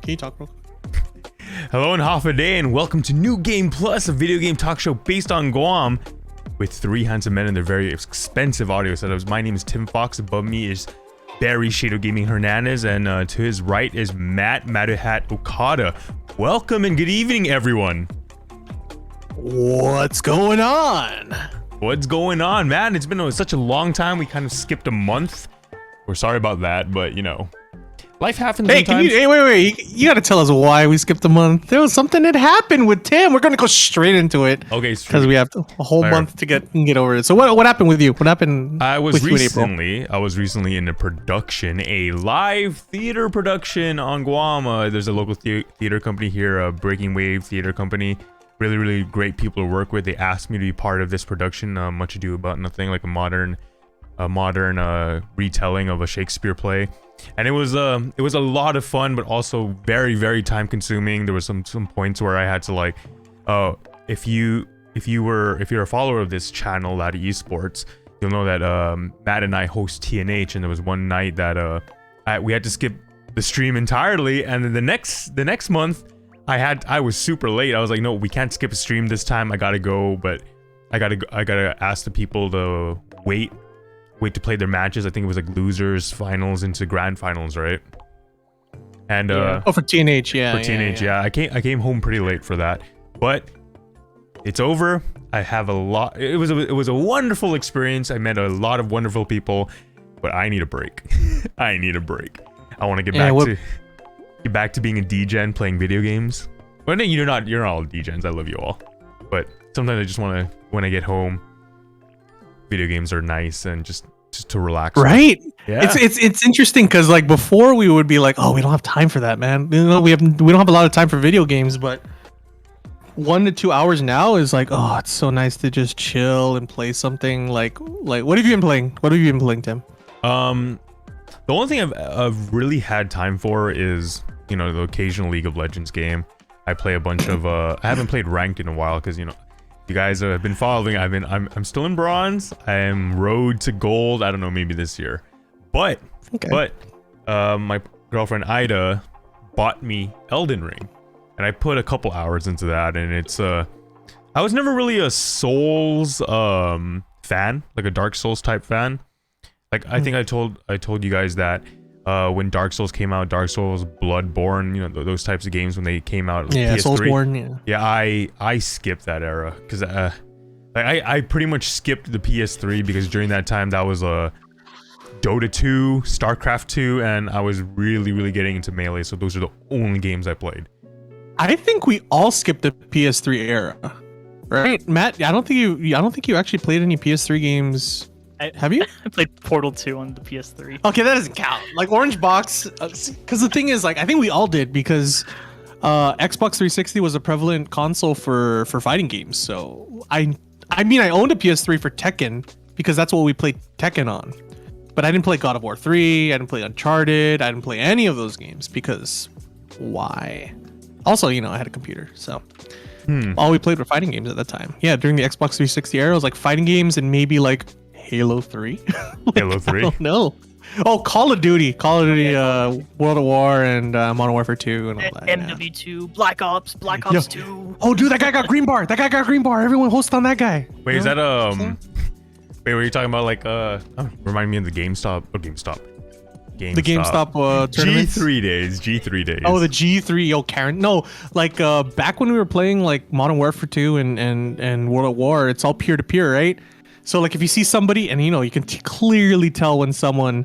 Can you talk, bro? Hello and half a day, and welcome to New Game Plus, a video game talk show based on Guam with three handsome men and their very expensive audio setups. My name is Tim Fox. Above me is Barry Shadow Gaming Hernandez, and to his right is Matt Maduhat Okada. Welcome and good evening, everyone. What's going on? What's going on, man? It's been such a long time. We kind of skipped a month. We're sorry about that, but you know, life happens sometimes. Wait. You gotta tell us why we skipped a month. There was something that happened with Tim. We're gonna go straight into it. Okay, because we have a whole month to get over it. So what happened with you? What happened? I was recently in a production, a live theater production on Guam. There's a local theater company here, Breaking Wave Theater Company. Really great people to work with. They asked me to be part of this production, Much Ado About Nothing, like a modern retelling of a Shakespeare play. And it was a lot of fun, but also very time consuming. There was some points where I had to like, if you're a follower of this channel, Laddie Esports, you'll know that Matt and I host TNH, and there was one night that we had to skip the stream entirely, and then the next month I was super late. I was like, no, we can't skip a stream this time. I gotta go, but I gotta ask the people to wait to play their matches. I think it was like losers finals into grand finals, right? And for TNH, yeah. I came home pretty late for that, but it's over. I have a lot. It was a wonderful experience. I met a lot of wonderful people, but I need a break. I need a break. I want to get back to being a DGen playing video games. Well, no, you're not all DGens. I love you all, but sometimes I just want to, when I get home, video games are nice and just to relax. Right? Yeah. It's interesting because like before we would be like, oh, we don't have time for that, man. You know, we don't have a lot of time for video games, but 1 to 2 hours now is like, oh, it's so nice to just chill and play something. Like what have you been playing? What have you been playing, Tim? The only thing I've really had time for is, you know, the occasional League of Legends game. I play a bunch of I haven't played ranked in a while because, you know, you guys have been following. I'm still in bronze. I am road to gold. I don't know, maybe this year. But my girlfriend Ida bought me Elden Ring, and I put a couple hours into that, and it's I was never really a Souls fan, like a Dark Souls type fan. Like I think I told you guys that when Dark Souls came out, Dark Souls, Bloodborne, you know, those types of games when they came out. Yeah, PS3, Soulsborne. Yeah, I skipped that era because I pretty much skipped the PS3 because during that time that was Dota 2, StarCraft 2, and I was really getting into Melee. So those are the only games I played. I think we all skipped the PS3 era, right, Matt? I don't think you actually played any PS3 games. Have you? I played Portal 2 on the PS3. Okay, that doesn't count. Like Orange Box, because the thing is, like, I think we all did because Xbox 360 was a prevalent console for fighting games. So I mean, I owned a PS3 for Tekken because that's what we played Tekken on. But I didn't play God of War 3. I didn't play Uncharted. I didn't play any of those games because why? Also, you know, I had a computer, so all we played were fighting games at that time. Yeah, during the Xbox 360 era, it was like fighting games and maybe like Halo 3. Halo 3? I don't know. Oh, Call of Duty, World at War, and Modern Warfare 2, and all that. MW2, Black Ops 2. Oh, dude, that guy got green bar. Everyone hosts on that guy. Wait, is that Wait, were you talking about like remind me of the GameStop? Oh, GameStop. The GameStop tournaments? G3 days. Oh, the G3, yo, Karen. No, like back when we were playing like Modern Warfare 2 and World at War, it's all peer to peer, right? So like if you see somebody and you know you can clearly tell when someone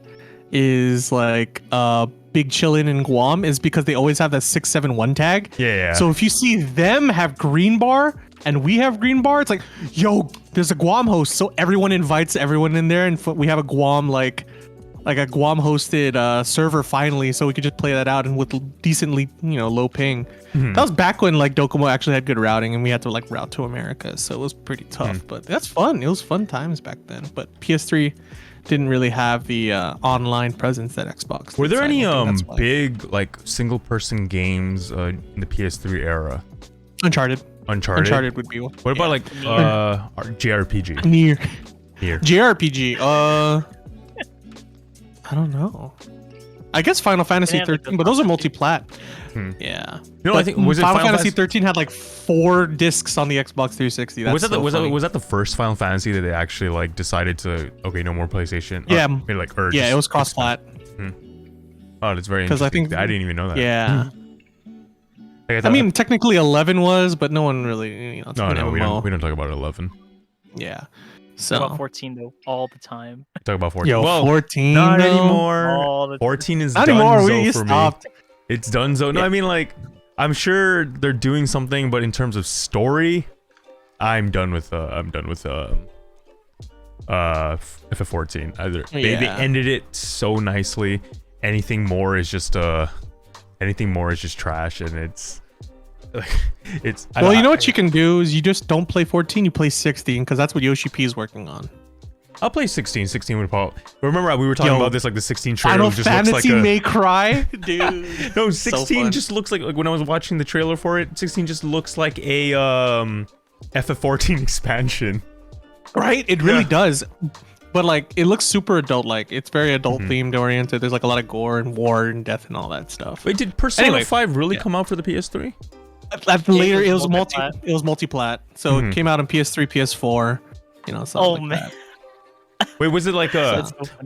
is like big chillin' in Guam is because they always have that 671 tag. Yeah. So if you see them have green bar and we have green bar, it's like, yo, there's a Guam host. So everyone invites everyone in there, and we have a Guam like a Guam hosted server finally, so we could just play that out and with decently, you know, low ping. That was back when like Docomo actually had good routing and we had to like route to America, so it was pretty tough. But that's fun. It was fun times back then. But PS3 didn't really have the online presence that Xbox did. Were there any big like single person games in the PS3 era? Uncharted would be one. What about like JRPG? Near JRPG. I don't know. I guess Final Fantasy Yeah, like 13, the but those are Final multi-plat. Hmm. Yeah. No, But I think was it Final Final Fantasy Fantasy 13 had like 4 discs on the Xbox 360. That's was that so funny. was that the first Final Fantasy that they actually like decided to no more PlayStation? Yeah. Or, like or Yeah, just it was fix cross-plat. that? Oh, that's very 'Cause interesting. I think- I didn't even know that. Yeah. Like, I thought- mean, technically 11 was, but no one really, it's no, an no, MMO. we don't talk about 11. Yeah. Talk about So 14 though, all the time. We talk about 14. Yo, well, 14 not though? anymore. All the 14 is Not anymore. donezo We for stopped. me. It's donezo. No, I mean like I'm sure they're doing something, but in terms of story, I'm done with FF14. Either they Yeah. ended it so nicely. Anything more is just trash, and it's it's. Well, you know what you can do is you just don't play 14, you play 16, because that's what Yoshi P is working on. I'll play 16. 16 would probably. Remember we were talking Yo, about this, like the 16 trailer Final just looks like Fantasy a. May Cry, dude. No, So 16 fun. just looks like when I was watching the trailer for it. 16 just looks like a FF14 expansion. Right? It really Yeah. does. But like, it looks super adult-like. It's very adult themed oriented. There's like a lot of gore and war and death and all that stuff. Wait, did Persona Anyway, 5 really yeah. come out for the PS3? At the later, it it was was multi-plat. it was multi-plat. So it came out on PS3, PS4. You know, something Oh, like man. that. Wait, was it like That's so funny.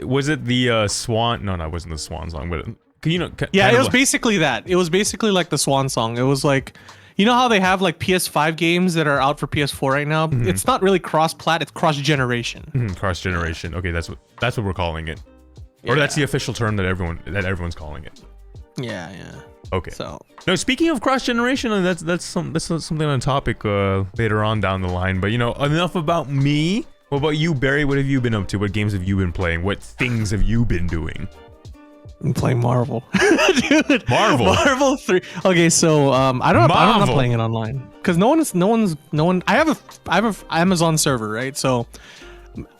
was it the Swan? No, it wasn't the Swan song, but can you know? Yeah, kind it of was like- basically that. It was basically like the Swan Song. It was like, you know how they have like PS5 games that are out for PS4 right now? It's not really cross-plat, it's cross-generation. cross generation. Okay, that's what we're calling it, or Yeah. that's the official term that everyone's calling it. Yeah, yeah. Okay. So, No, speaking of cross generation, that's something on topic later on down the line. But you know, enough about me. What about you, Barry? What have you been up to? What games have you been playing? What things have you been doing? I'm playing Marvel. Dude, Marvel 3. Okay, so I'm not Marvel. playing it online cuz no one I have a Amazon server, right? So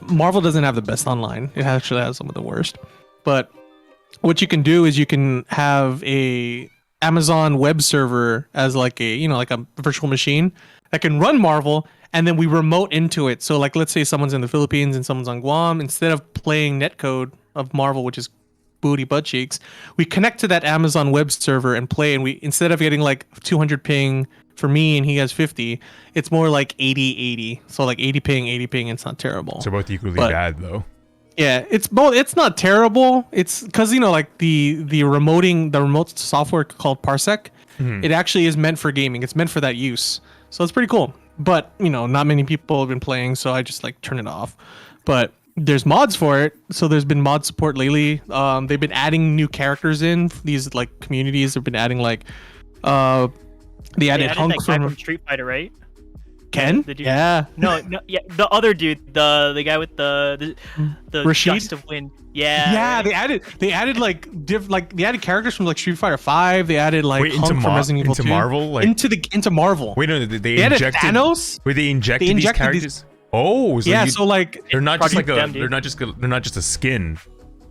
Marvel doesn't have the best online. It actually has some of the worst. But what you can do is you can have a Amazon web server as like a, like a virtual machine that can run Marvel, and then we remote into it. So like, let's say someone's in the Philippines and someone's on Guam, instead of playing netcode of Marvel, which is booty butt cheeks, we connect to that Amazon web server and play, and we, instead of getting like 200 ping for me and he has 50, it's more like 80. So like 80 ping, it's not terrible. They're both equally But- bad though. Yeah, it's both. It's not terrible. It's because like the remote software called Parsec, it actually is meant for gaming. It's meant for that use. So it's pretty cool. But not many people have been playing, so I just like turn it off. But there's mods for it, so there's been mod support lately. They've been adding new characters in these like communities. They've been adding like, they added They added Hunk that guy from from Street Fighter, right? Ken. the dude- Yeah. No, yeah, the other dude, the guy with the Rashid? gust of wind. Yeah. Yeah, right? they added like they added characters from like Street Fighter 5. They added like Wait, into Hunk from Resident Evil into 2. Marvel? Like into Marvel. wait, no, they added injected Thanos. Wait, they injected, They these injected characters. Oh, so Yeah, you- so like they're not just like Project Them, they're dude. not just a skin.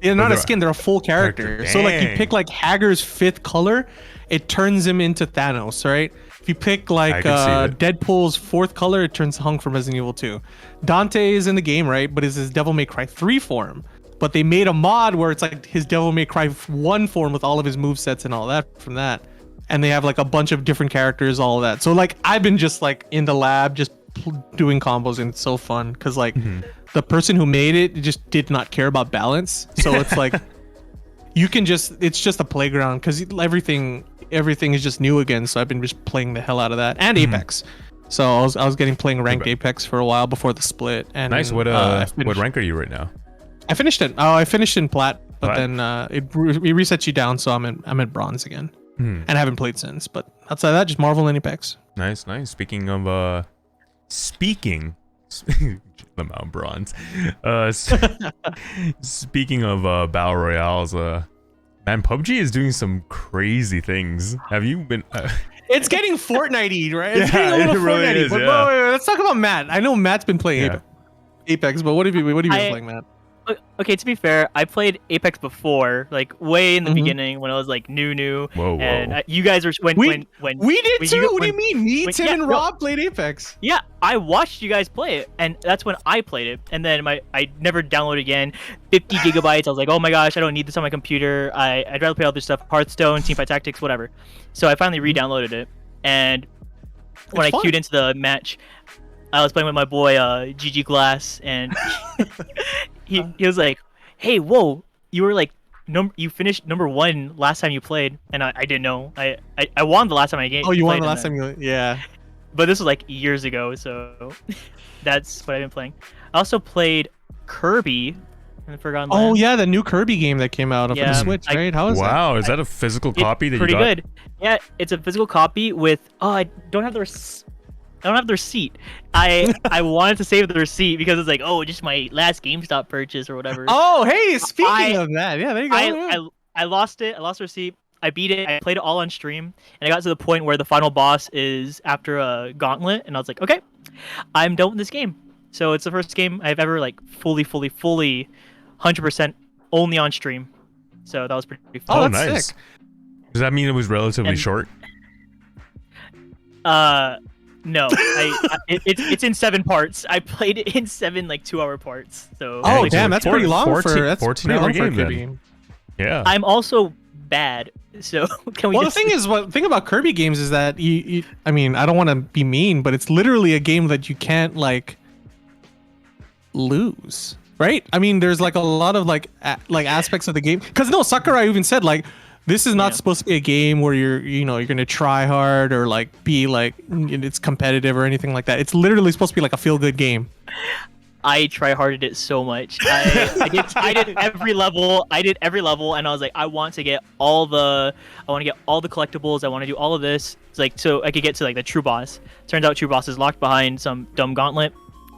they're not a they're- skin, they're a full character. So like you Dang. pick like Hager's 5th color, it turns him into Thanos, right? If you pick like can see that. Deadpool's 4th color, it turns Hunk from Resident Evil 2. Dante is in the game, right? But it's his Devil May Cry 3 form. But they made a mod where it's like his Devil May Cry 1 form with all of his movesets and all that from that. And they have like a bunch of different characters, all of that. So like I've been just like in the lab just doing combos, and it's so fun because like the person who made it just did not care about balance. So it's like it's just a playground because everything is just new again. So I've been just playing the hell out of that and Apex. So I was playing ranked Apex for a while before the split. And Nice. What I what rank are you right now? I finished it. Oh, I finished in plat, but Plat? then it resets you down. So I'm at bronze again, and I haven't played since. But outside of that, just Marvel and Apex. Nice. Speaking of the Mount Bronze. Speaking of battle royales, man, PUBG is doing some crazy things. Have you been? It's getting Fortnite-y, right? It's Yeah, getting a little it really Fortnite-y. is, But yeah. wait, let's talk about Matt. I know Matt's been playing Yeah. Apex, but what have you been I- playing, Matt? Okay, to be fair, I played Apex before, like way in the Mhm. beginning when I was like new. Whoa, And whoa. you guys were when We when we did when too. you- What do you when- mean? Me, when- Tim, yeah, and no. Rob played Apex. Yeah, I watched you guys play it, and that's when I played it. And then I never downloaded again. 50 gigabytes. I was like, oh my gosh, I don't need this on my computer. I'd rather play other stuff, Hearthstone, Teamfight Tactics, whatever. So I finally re-downloaded it, and when It's I fun. queued into the match, I was playing with my boy GG Glass, and he was like, hey, whoa, you were like you finished #1 last time you played, and I didn't know. I won the last time I game. Oh, you won played the in last there. time you. Yeah. But this was like years ago, so that's what I've been playing. I also played Kirby in the Forgotten Oh Land. yeah, the new Kirby game that came out for Yeah, the Switch, I- right? How is that? Wow, is that a physical It's copy that you pretty got? good. Yeah, it's a physical copy with. Oh, I don't have the. I don't have the receipt. I wanted to save the receipt because it's like, oh, just my last GameStop purchase or whatever. Oh, hey, speaking I- of that, yeah, there you go. yeah. I lost it. I lost the receipt. I beat it. I played it all on stream, and I got to the point where the final boss is after a gauntlet, and I was like, okay, I'm done with this game. So it's the first game I've ever like fully, 100% only on stream. So that was pretty fun. Oh, Oh, that's nice. sick. Does that mean it was relatively And- short? No, it's in 7 parts. I played it in 7 like 2-hour parts. So Oh, like, damn, that's pretty long 14 for that's 14 pretty hour long for a game Kirby then. game. Yeah. I'm also bad. So can we Well, the just thing is, what thing about Kirby games is that you I mean, I don't want to be mean, but it's literally a game that you can't like lose, right? I mean, there's like a lot of like aspects of the game. Because no, Sakurai even said like, this is not Yeah. supposed to be a game where you're gonna try hard or like be like it's competitive or anything like that. It's literally supposed to be like a feel good game. I try harded it so much. I did every level. I did every level, and I was like, I want to get all the collectibles. I want to do all of this. It's like so I could get to like the true boss. Turns out true boss is locked behind some dumb gauntlet.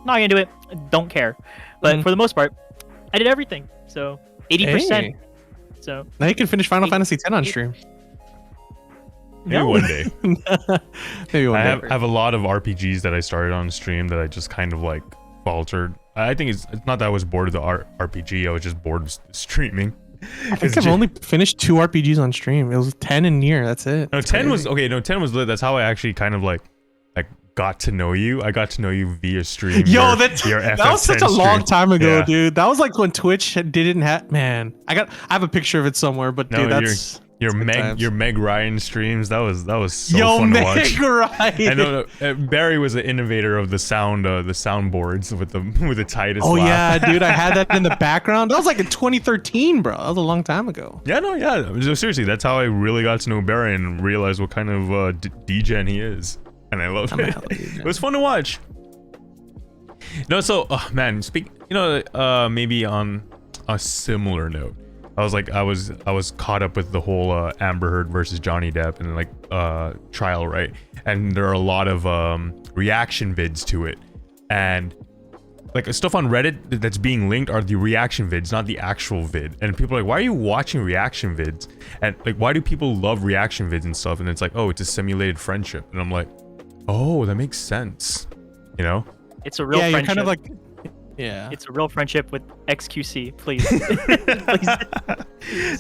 Not gonna do it. Don't care. But Mhm. for the most part, I did everything. So 80%. Hey. So Now you can finish Final Hey. Fantasy X on stream. Maybe no. one day. Maybe one I day. have a lot of RPGs that I started on stream that I just kind of like faltered. I think it's not that I was bored of the RPG. I was just bored of streaming. I think I've only finished 2 RPGs on stream. It was 10 and Nier. That's it. No, That's 10 was crazy. okay. No, 10 was lit. That's how I actually kind of like got to know you. I got to know you via stream. Yo, your that was such a FF10 long stream. time ago, Yeah. dude. That was like when Twitch didn't have. Man, I have a picture of it somewhere, but No, dude, that's Your good times. Meg Ryan streams. That was so yo, fun to Meg watch. Ryan. I know Barry was the innovator of the soundboards with the tightest. Oh laugh. yeah, dude, I had that in the background. That was like in 2013, bro. That was a long time ago. Yeah, no, yeah. So seriously, that's how I really got to know Barry and realized what kind of degen he is, and I love I'm a it. hell of a degen. It was fun to watch. No, so man, maybe on a similar note, I was caught up with the whole Amber Heard versus Johnny Depp and like trial, right? And there are a lot of reaction vids to it, and like stuff on Reddit that's being linked are the reaction vids, not the actual vid. And people are like, why are you watching reaction vids? And like, why do people love reaction vids and stuff? And it's like, oh, it's a simulated friendship. And I'm like, oh, that makes sense. You know? It's a real Yeah, you're friendship. kind of like. Yeah. It's a real friendship with XQC. Please, please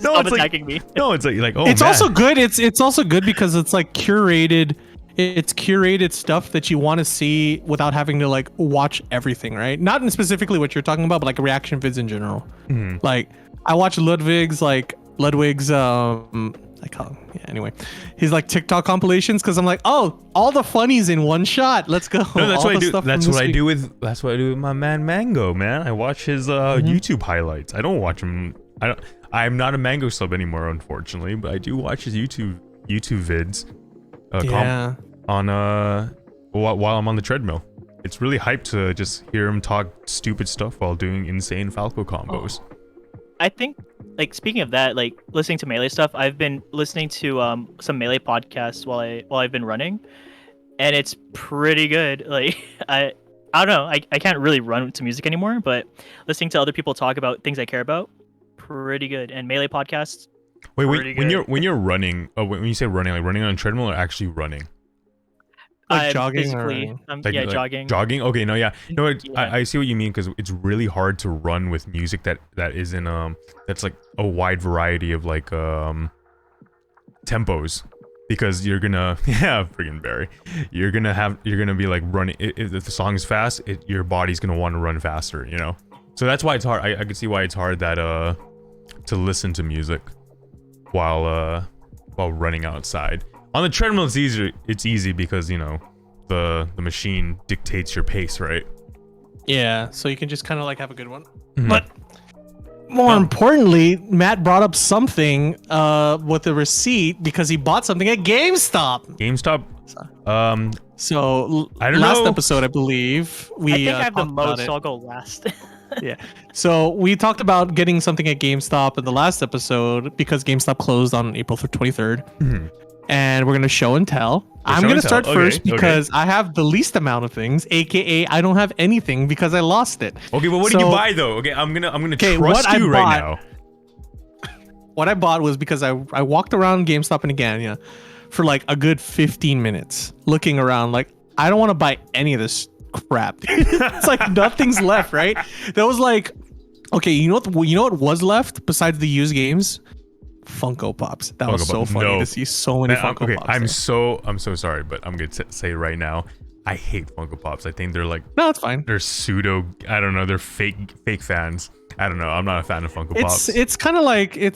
No, stop it's like, attacking me. no, it's like, oh, It's man. also good. It's also good because it's like curated. It's curated stuff that you want to see without having to like watch everything, right? Not in specifically what you're talking about, but like reaction vids in general. Mhm. Like I watch Ludwig's I call him, yeah, anyway. He's like TikTok compilations because I'm like, oh, all the funnies in one shot. Let's go. No, that's All what I the do. stuff from That's this what I week. do with. That's what I do with my man Mango. Man, I watch his YouTube highlights. I don't watch him. I'm not a Mango sub anymore, unfortunately, but I do watch his YouTube vids. Yeah. While I'm on the treadmill. It's really hyped to just hear him talk stupid stuff while doing insane Falco combos. I think, like, speaking of that, like listening to Melee stuff, I've been listening to some Melee podcasts while I've been running, and it's pretty good. Like I don't know, I can't really run to music anymore, but listening to other people talk about things I care about, pretty good. And Melee podcasts, Wait, pretty when good. you're running, when you say running, like running on a treadmill or actually running? Like I'm jogging physically, or- yeah, jogging. Jogging. Okay, no, yeah, no, Yeah. I see what you mean because it's really hard to run with music that is in that's like a wide variety of like tempos, because you're gonna freaking Barry, you're gonna be like running. If the song is fast, your body's gonna want to run faster, you know. So that's why it's hard. I can see why it's hard that to listen to music while running outside. On the treadmill, it's easier. It's easy because, you know, the machine dictates your pace, right? Yeah, so you can just kind of like have a good one. Mhm. But more importantly, Matt brought up something with a receipt because he bought something at GameStop. GameStop. So I don't last know. episode, I believe we I think I have the talked about most, it. so I'll go last. Yeah. So we talked about getting something at GameStop in the last episode because GameStop closed on April 23rd. Mhm. And we're gonna show and tell. I'm show gonna and tell. start Okay, first okay. because I have the least amount of things, aka I don't have anything because I lost it. Okay, but what did you So- buy though? Okay, I'm gonna Okay, trust what I you right bought- now. What I bought was because I walked around GameStop in Agania for like a good 15 minutes looking around like I don't want to buy any of this crap. It's like nothing's left, right? That was like, okay, you know what was left besides the used games? Funko Pops. That was Funko so Pops. funny No. to see so many Man, Funko okay, Pops. I'm there. so sorry, but I'm gonna say right now, I hate Funko Pops. I think they're like No, it's fine. they're pseudo. I don't know. They're fake fans. I don't know. I'm not a fan of Funko Pops. It's kind of like a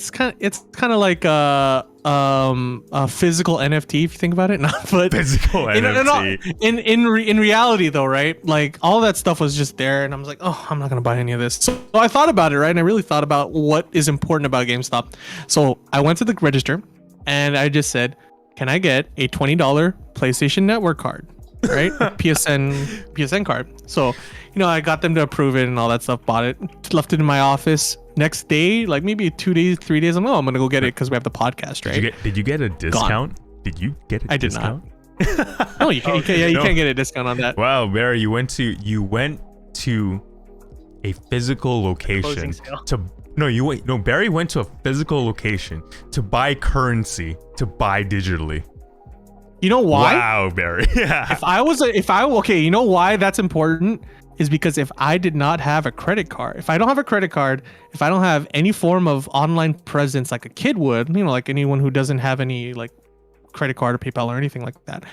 physical NFT if you think about it. No, but Physical NFT. in reality though, right? Like all that stuff was just there, and I was like, oh, I'm not gonna buy any of this. So I thought about it, right? And I really thought about what is important about GameStop. So I went to the register, and I just said, can I get a $20 PlayStation Network card? Right? PSN card. So, you know, I got them to approve it and all that stuff, bought it, left it in my office. Next day, like maybe 2 days, 3 days, I'm gonna go get it because we have the podcast, right? Did you get a discount? Did you get a I did not. discount? No, you can't. Okay, You no. can't get a discount on that. Wow, Barry, you went to a physical location Closing sale. Barry went to a physical location to buy currency to buy digitally. You know why? Wow, Barry. Yeah. Okay, you know why that's important is because if I did not have a credit card, if I don't have a credit card, if I don't have any form of online presence like a kid would, you know, like anyone who doesn't have any like credit card or PayPal or anything like that,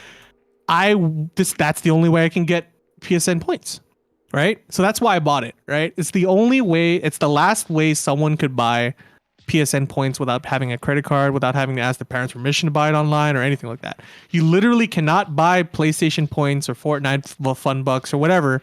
that's the only way I can get PSN points, right? So that's why I bought it, right? It's the only way, it's the last way someone could buy PSN points without having a credit card, without having to ask the parents permission to buy it online or anything like that. You literally cannot buy PlayStation points or Fortnite Fun Bucks or whatever,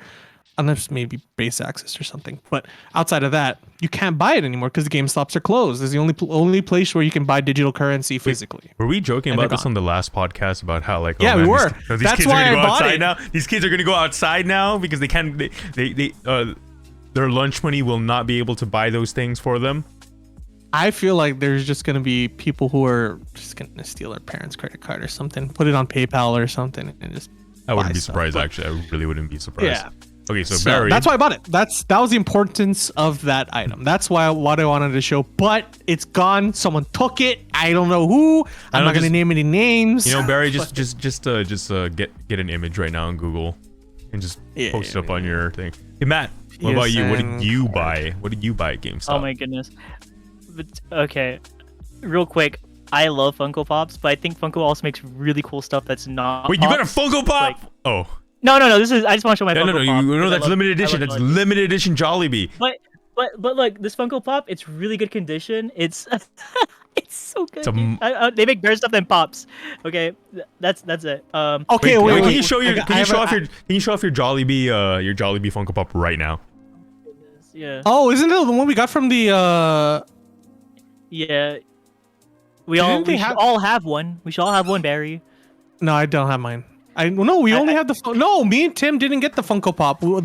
unless maybe base access or something. But outside of that, you can't buy it anymore because the GameStops are closed. It's the only place where you can buy digital currency physically. Were we joking And about they're this on the last podcast about how like Yeah, we were. These That's kids why are gonna I go bought outside it. now. These kids are gonna go outside now because they can't. Their lunch money will not be able to buy those things for them. I feel like there's just going to be people who are just going to steal their parents' credit card or something, put it on PayPal or something, and just I wouldn't buy be stuff. surprised. But- Actually, I really wouldn't be surprised. Yeah. Okay, so So Barry. that's why I bought it. That was the importance of that item. That's what I wanted to show. But it's gone. Someone took it. I don't know who. I'm know, not going to just- name any names. You know, Barry, just get an image right now on Google, and just Yeah, post it up yeah, on your thing. Hey Matt, what about you? What did PSN you card. buy? What did you buy at GameStop? Oh my goodness. But okay, real quick. I love Funko Pops, but I think Funko also makes really cool stuff that's not. Wait, you got a Pops. Funko Pop? Like- Oh, No. This is. I just want to show my no, Funko no, no! Pop You know because I that's love- limited I edition. love That's Jollibee. limited edition Jollibee. But look, this Funko Pop, it's really good condition. It's it's so good. It's a dude. They make better stuff than Pops. Okay, that's it. Okay, wait. Can you show your? I Can you have show a- off your? Can you show off your Jollibee Funko Pop right now? Yeah. Oh, isn't it the one we got from the? Yeah. Didn't they We should have- all have one. We should all have one, Barry. No, I don't have mine. We only have the. No, me and Tim didn't get the Funko Pop. Only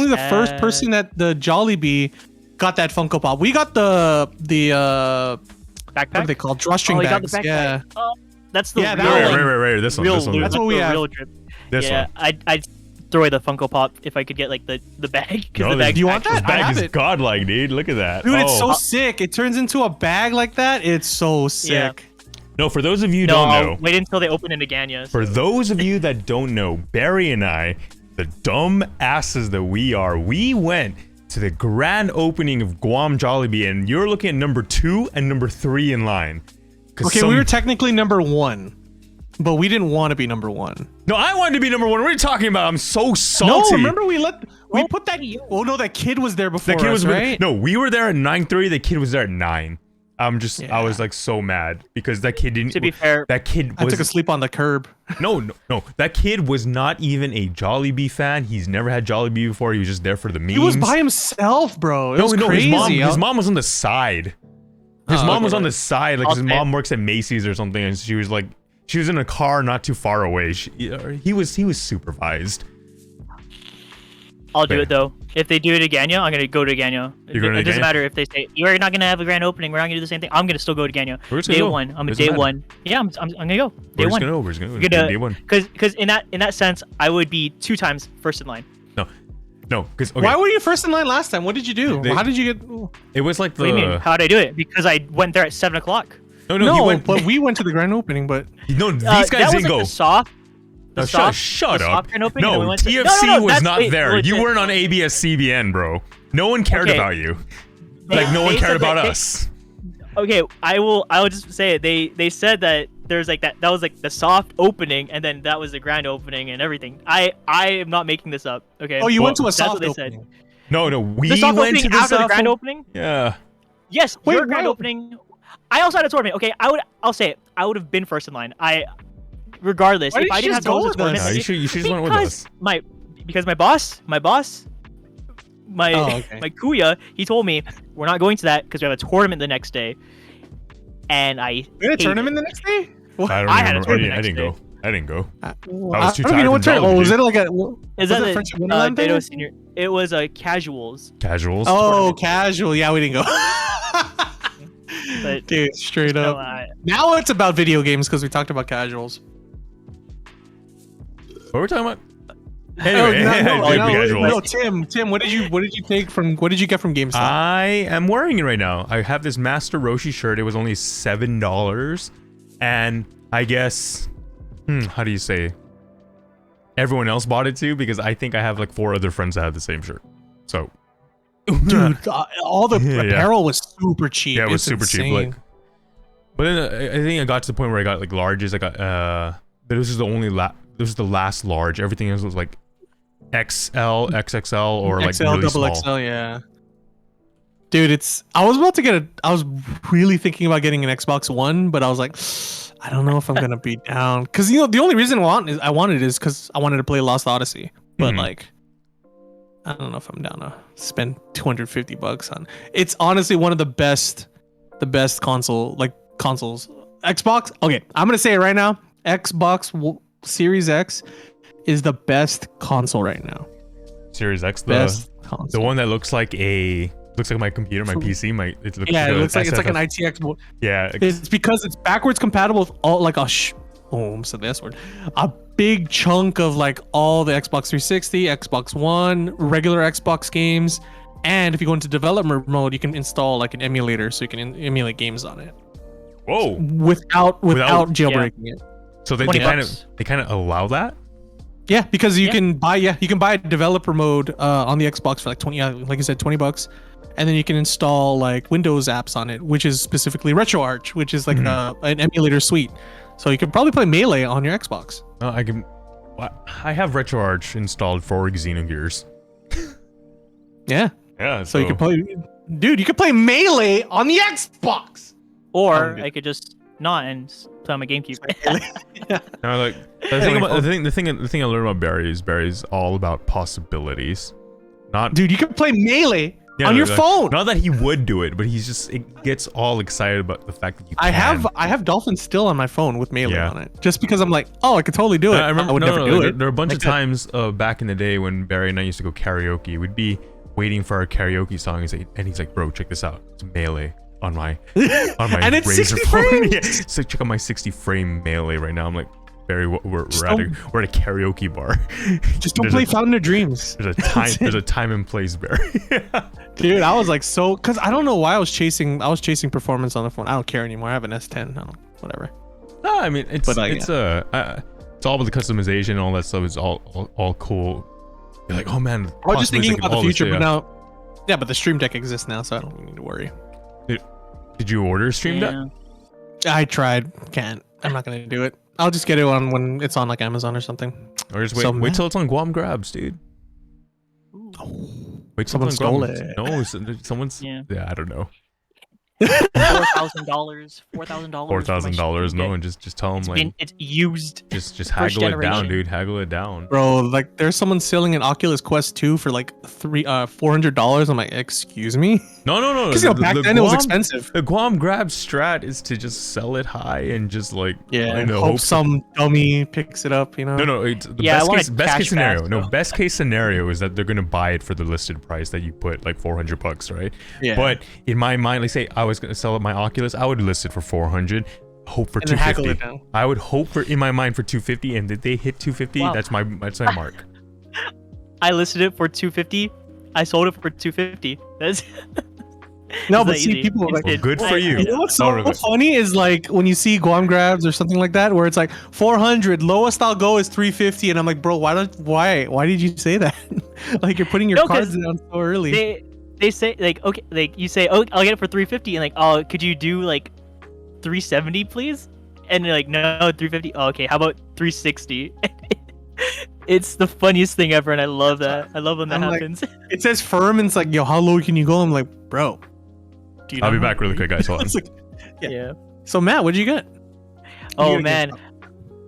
the first Sad. person at the Jollibee got that Funko Pop. We got the Backpack. what are they called? Drawstring Oh, you got the bags. backpack. Yeah. Oh, that's the Yeah, that real, one. like, Right. This one. real This one. loot. That's what we the have. real drip. This Yeah, one. I'd throw away the Funko Pop if I could get like the bag. Because No, the bag. Do you want This that? I bag have is it. godlike, dude. Look at that. Dude, it's so Oh. sick. It turns into a bag like that. It's so sick. No, for those of you who No, don't I'll know, wait until they open in Aganya. for those of you that don't know, Barry and I, the dumb asses that we are, we went to the grand opening of Guam Jollibee, and you're looking at number 2 and number 3 in line. Okay, we were technically number 1, but we didn't want to be number 1. No, I wanted to be number 1. What are you talking about? I'm so No, salty. remember we put that. Oh no, that kid was there before The kid us, was right? No, we were there at 9:30. The kid was there at 9. I was like so mad because that kid didn't. To be fair, that kid I was took a sleep on the curb. no. That kid was not even a Jollibee fan. He's never had Jollibee before. He was just there for the memes. He was by himself, bro. It was no, crazy. his mom was on the side. His mom was okay. on the side, like I'll his say- mom works at Macy's or something, and she was in a car not too far away. He was supervised. I'll do it though. If they do it at Ganya, I'm gonna go to Ganya. You're going to It doesn't Ganya? matter if they say you're not gonna have a grand opening. We're not gonna do the same thing. I'm gonna still go to Ganya. We're just gonna Day go. one. I'm a Doesn't day matter. one. Yeah, I'm gonna go. Day We're one. just gonna go. Gonna- Day one. Because in that sense, I would be 2 times first in line. No, because Why were you first in line last time? What did you do? They- How did you get? it was like the What do you mean? How did I do it? Because I went there at 7 o'clock. no, No, he went. but we went to the grand opening. But No, these That guys was didn't like go. The soft. No, The shut soft up. grand opening, and No, we went to- TFC No, was that's- not wait, there. You legit. weren't on ABS-CBN, bro. No one cared Okay. about you. They- Like no one they cared said that about they- us. Okay, I will just say it. They said that there's like that was like the soft opening, and then that was the grand opening and everything. I am not making this up. Okay. oh, you went to a That's soft what they said. opening. No, we The soft went opening to the after the soft grand op- opening. Yeah. Yes, Wait, your grand what? opening. I also had a tournament. Okay, I'll say it. I would have been first in line. Regardless, Why if didn't I you didn't have just to go host a with us? tournament, No, you should just went with us. because my boss, my Oh, okay. my Kuya, he told me we're not going to that because we have a tournament the next day, and I You had a hate tournament it. the next day? What? I don't I even had a remember. tournament I didn't next go. I didn't go. I was too don't even tired know what from tournament. Oh, was Jollibee. it like a? Is was that it the Friendship Wonderland thing? Dado Senior? It was a casuals, Casuals. Oh, casual. Yeah, we didn't go. but Dude, straight no, up. Now it's about video games because we talked about casuals. What were we talking about? Anyway, no, Tim, what did you take from? What did you get from GameStop? I am wearing it right now. I have this Master Roshi shirt. It was only $7, and I guess, how do you say? Everyone else bought it too because I think I have like 4 other friends that have the same shirt. So, Dude, all the Yeah. apparel was super cheap. yeah, it was It's super cheap. insane. Like, but then I think I got to the point where I got like larges. I got this is the only this is the last large. Everything else was like XL, XXL, or like XL, really double small. XL, yeah. Dude, I was really thinking about getting an Xbox One, but I was like, I don't know if I'm gonna be down. Cause the only reason I wanted it is because I wanted to play Lost Odyssey. But Mhm. like, I don't know if I'm down to spend $250 on. It's honestly one of the best consoles. Xbox. Okay, I'm gonna say it right now. Series X is the best console right now. Series X, Best the console. one that looks like my computer, my PC, it looks Yeah, it like looks like it's like an SFF. ITX board. Yeah, It's because it's backwards compatible with all like I almost said the S word. A big chunk of like all the Xbox 360, Xbox One, regular Xbox games, and if you go into developer mode, you can install like an emulator so you can emulate games on it whoa. without jailbreaking it. So they $20 kind of allow that. Yeah, because you Yeah. can buy a developer mode on the Xbox for like 20, like I said, $20, and then you can install like Windows apps on it, which is specifically RetroArch, which is like an emulator suite. So you could probably play Melee on your Xbox. I have RetroArch installed for Xenogears. Yeah, Yeah, so you can play, dude. You could play Melee on the Xbox. or good. I could just not and play on my GameCube. No, like the thing I learned about Barry is Barry's all about possibilities. Not Dude, you can play Melee yeah, on your like, phone. Not that he would do it, but it gets all excited about the fact that you. I can. have Dolphin still on my phone with Melee Yeah. on it, just because I'm like, oh, I could totally do it. I remember would never do it. There were a bunch Like of that. times back in the day when Barry and I used to go karaoke. We'd be waiting for our karaoke song, and he's like, "Bro, check this out. It's Melee on my And it's Razer 60 phone." frames. Yeah, so check out my 60 frame Melee right now. I'm like, Barry, we're at don't- a karaoke bar. Just don't There's play a- Fountain of Dreams. There's a time and place, Barry. Dude, I was like because I don't know why I was chasing performance on the phone. I don't care anymore. I have an S10. Whatever. No, I mean it's But, like, it's all about the customization and all that stuff. Is all cool. You're like, oh man. I was just thinking customizing about the all this, future, but yeah. now, yeah, but the Stream Deck exists now, so I don't need to worry. Did you order a Stream Deck? Yeah. I tried, can't. I'm not gonna do it. I'll just get it on when it's on like Amazon or something. Or just So wait till it's on Guam Grabs, dude. Wait till Someone it's on Guam. stole it. No, someone's. Yeah. Yeah, I don't know. $4,000. $4,000. No, and just tell them like It's used. just first haggle it down, generation. dude. Haggle it down. Bro, like there's someone selling an Oculus Quest 2 for like $400. I'm like, excuse me? No. Because back then it was expensive. The Guam Grab strat is to just sell it high and just like Yeah, I and know, hope some dummy picks it up, you know? No, it's the Yeah, I want best cash case scenario. fast, No, though. best case scenario is that they're gonna buy it for the listed price that you put, like $400, right? Yeah. But in my mind, like say I was gonna sell my Oculus, I would list it for 400. Hope for And then haggle 250. it down. I would hope for in my mind for 250, and did they hit 250? Wow. That's my mark. I listed it for 250. I sold it for 250. That's No, It's but that see, easy. people are like, Well, good for you. you know what's No so regret. funny is like when you see Guam Grabs or something like that, where it's like 400, lowest I'll go is 350, and I'm like, bro, why did you say that? Like you're putting your No, 'cause cards down so early. they say like okay, like you say, oh, I'll get it for 350, and like, oh, could you do like 370, please? And they're like, no, 350. Oh, okay, how about 360? It's the funniest thing ever, and I love that. I love when that I'm like, happens. It says firm, and it's like, yo, how low can you go? I'm like, bro. Do you I'll be know? back really quick, guys. Hold on. It's like- Yeah. so Matt, what'd you get? Oh You man, get-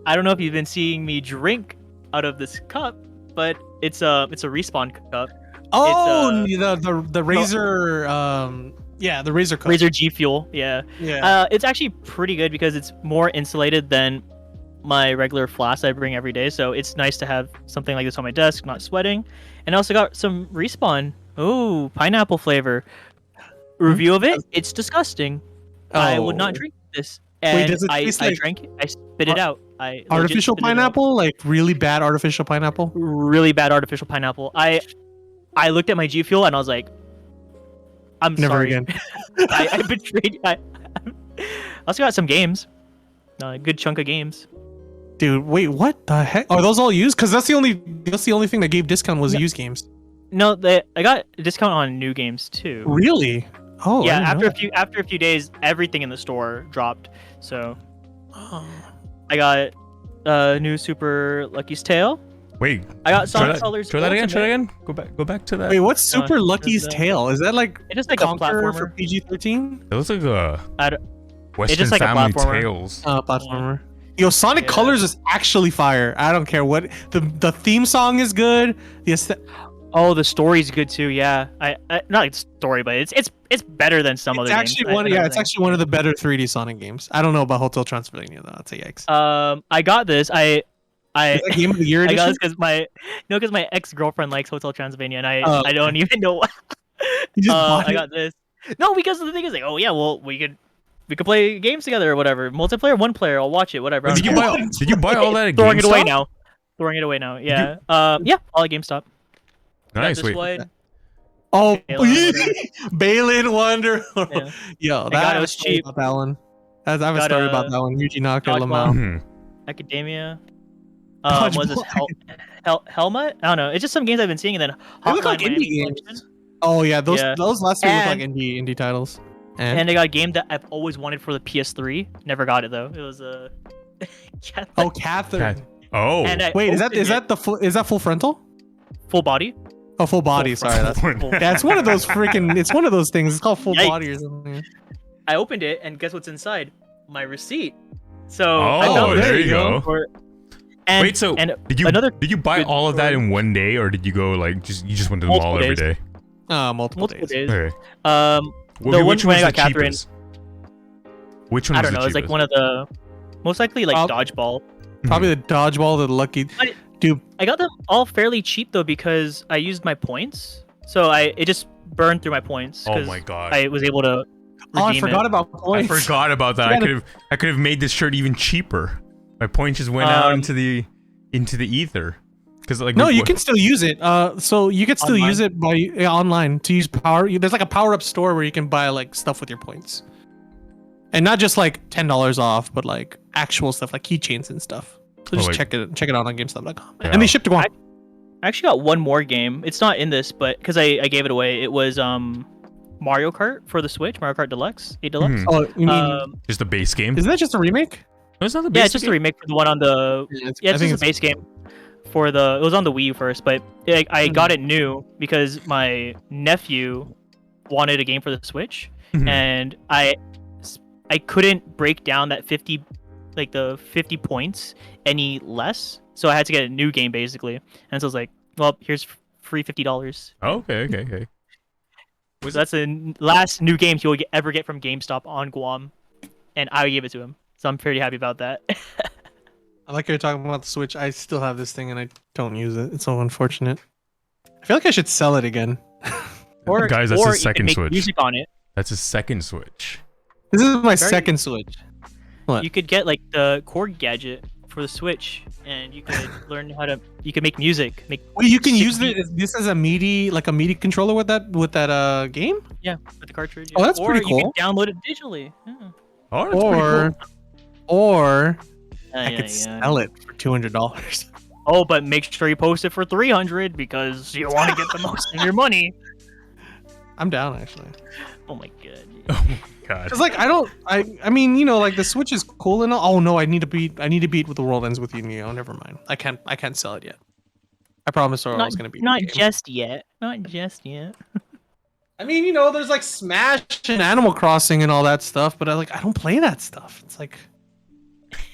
I don't know if you've been seeing me drink out of this cup, but it's a respawn cup. Oh, the Razer, yeah, the Razer cup. Razer G Fuel. Yeah. Yeah. It's actually pretty good because it's more insulated than my regular flask I bring every day. So it's nice to have something like this on my desk, not sweating. And I also got some respawn. Oh, pineapple flavor. Review of it. It's disgusting. I would not Oh. drink this. Wait, And does it I taste like drank it. I spit it out. I legit Artificial spit it out. pineapple, like really bad artificial pineapple. Really bad artificial pineapple. I looked at my G Fuel and I was like, I'm Never sorry. again. I betrayed. I also got some games. A good chunk of games. Dude, wait, what the heck? Are those all used? Because that's the only thing that gave discount was No. used games. No, I got a discount on new games too. Really? Oh, Yeah, I didn't after a few days, everything in the store dropped. So know. I got new Super Lucky's Tale. Wait. I got Try Sonic that, Colors. try that again. Try that Ultimate. again. Go back to that. Wait, what's Super Uh, Lucky's there's, Tale? Is that like It's just like a Conqueror for platformer. PG-13? It looks like a I don't- Western just like a Family platformer. Tales. Platformer. Yo, Sonic Yeah. Colors is actually fire. I don't care what the theme song is good. The aesthet- Oh, the story's good too. Yeah, I not like the story, but it's better than some it's other actually games. one. I Yeah, don't it's think. actually one of the better 3D Sonic games. I don't know about Hotel Transylvania though. That's a yikes. I got this. I Is that Game of the Year I got edition? this because my ex girlfriend likes Hotel Transylvania, and Oh, I don't even know. You just bought I it? got this. No, because the thing is like, oh yeah, well we could play games together or whatever. Multiplayer, one player, I'll watch it, whatever. I Did don't you care. buy? Did you buy all that at Throwing it away GameStop? now. Throwing it away now. Yeah. Yeah. All at GameStop. Got Nice. this Wait. one. Oh, Balin Balin Wonder. Yeah. Yo, got that it, I it was was cheap. About that one. I have a Got story a about that one. Yuji Naka Dodgeball. Lamau. Mhm. Academia. Dodgeball. Was this Helmet? I don't know. It's just some games I've been seeing, and then They look Hotline like Miami indie Collection. games. Oh yeah, those Yeah. last two look like And- indie titles. And, And I got a game that I've always wanted for the PS3. Never got it though. It was a. oh, Catherine. Oh. And I Wait, is opened that the is that full frontal? full body? Oh, full body. Full Sorry, that's frontal. that's one of those freaking. It's one of those things. It's called full Yikes. body or something. I opened it, and guess what's inside? My receipt. So Oh, I found there it you go. And, Wait, so and did you another buy good all of that story. in one day, or did you go like you just went to the Multiple mall every days. day? Multiple multiple days. days. Okay. The one which when I was got the Catherine, cheapest? Which one I was don't the know. It's like cheapest? one of the most likely like Prob- dodgeball. Probably the dodgeball, the lucky. But- Dude, I got them all fairly cheap though because I used my points. So it just burned through my points. Oh 'cause my god. I was able to. oh, I redeem forgot it. about I points. forgot about that. Yeah, I could have made this shirt even cheaper. My points just went out into the ether. Because like No, you can still use it. So you can still Online? use it by online to use power. There's like a power up store where you can buy like stuff with your points. and not just like $10 off, but like actual stuff like keychains and stuff. So just wait. check it out on GameStop.com. Yeah. And they ship to Guam. I actually got one more game. It's not in this, but because I gave it away, it was Mario Kart for the Switch, Mario Kart Deluxe, 8 Deluxe. Hmm. Oh, you mean Just the base game. isn't that just a remake? No, it's not the Yeah, base it's just a game. remake for the one on the. Yeah, it's just a base game for the. It was on the Wii U first, but I got it new because my nephew wanted a game for the Switch, Mhm. and I couldn't break down that 50, like the 50 points any less, so I had to get a new game basically. And so I was like, well, here's free $50. Oh, okay. So that's the last new game he'll ever get from GameStop on Guam, and I gave it to him. So I'm pretty happy about that. I like you're talking about the Switch. I still have this thing and I don't use it. It's so unfortunate. I feel like I should sell it again. Or Guys, that's or his you second can make Switch. music on it. That's his second Switch. This is my Very- second Switch. What? You could get like the Korg gadget for the Switch, and you could learn how to. You could make music. Well, you can 6 use this as a MIDI controller with that game. Yeah, with the cartridge. Oh, that's or pretty you cool. can download it digitally. Yeah. Oh, that's pretty Or cool. or Yeah, I yeah, could yeah. sell it for $200. Oh, but make sure you post it for 300 because you want to get the most of your money. I'm down actually. Oh my god. Oh my god. Cause like I mean, you know, like the Switch is cool and all. Oh no, I need to beat with the world ends with you, Neo. Never mind. I can't sell it yet. I promised her I was gonna beat Not the game. just yet. Not just yet. I mean, you know, there's like Smash and Animal Crossing and all that stuff, but I don't play that stuff. It's like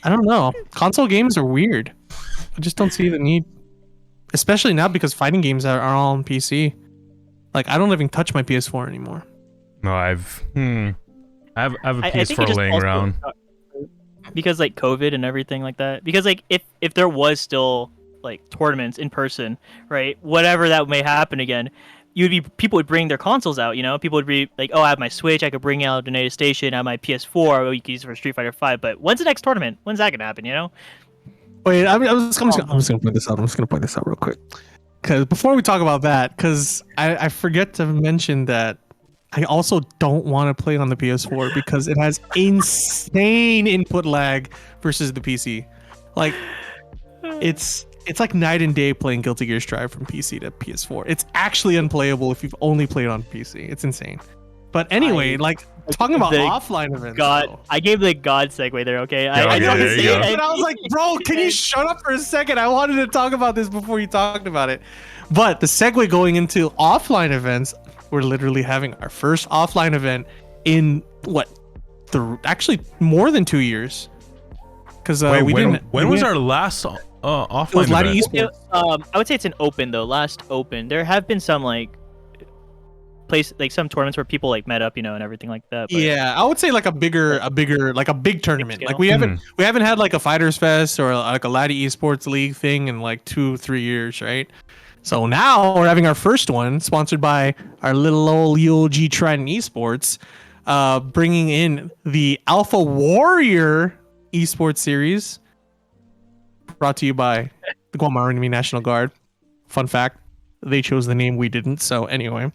I don't know. Console games are weird. I just don't see the need. Especially now because fighting games are all on PC. Like I don't even touch my PS4 anymore. No, I have a I think it PS4 just laying also- around. because like COVID and everything like that. Because like if there was still like tournaments in person, right? Whatever that may happen again, people would bring their consoles out. You know, people would be like, oh, I have my Switch. I could bring out a United Station. I have my PS4. Oh, you can use it for Street Fighter 5. But when's the next tournament? When's that gonna happen? You know? Wait, I'm just gonna point this out. I'm just gonna point this out real quick. Because before we talk about that, because I forget to mention that I also don't want to play on the PS4 because it has insane input lag versus the PC. Like it's like night and day playing Guilty Gear Strive from PC to PS4. It's actually unplayable if you've only played on PC. It's insane. But anyway, talking about the offline events. God, though. I gave the God segue there. Okay, I okay, know there you go. But I was like, bro, can you shut up for a second? I wanted to talk about this before you talked about it. But the segue going into offline events, we're literally having our first offline event in actually more than 2 years. Because Wait, we when, didn't. when we was didn't- our last It was offline Lottie event? Esports. I would say it's an open though. Last open, there have been some like some tournaments where people like met up, you know, and everything like that. But Yeah, I would say like a big tournament. scale. Like we haven't had like a Fighters Fest or like a Laddie Esports League thing in like 2-3 years, right? So now we're having our first one, sponsored by our little old UOG Trident Esports, bringing in the Alpha Warrior Esports Series, brought to you by the Guam Army National Guard. Fun fact, they chose the name, we didn't. So anyway,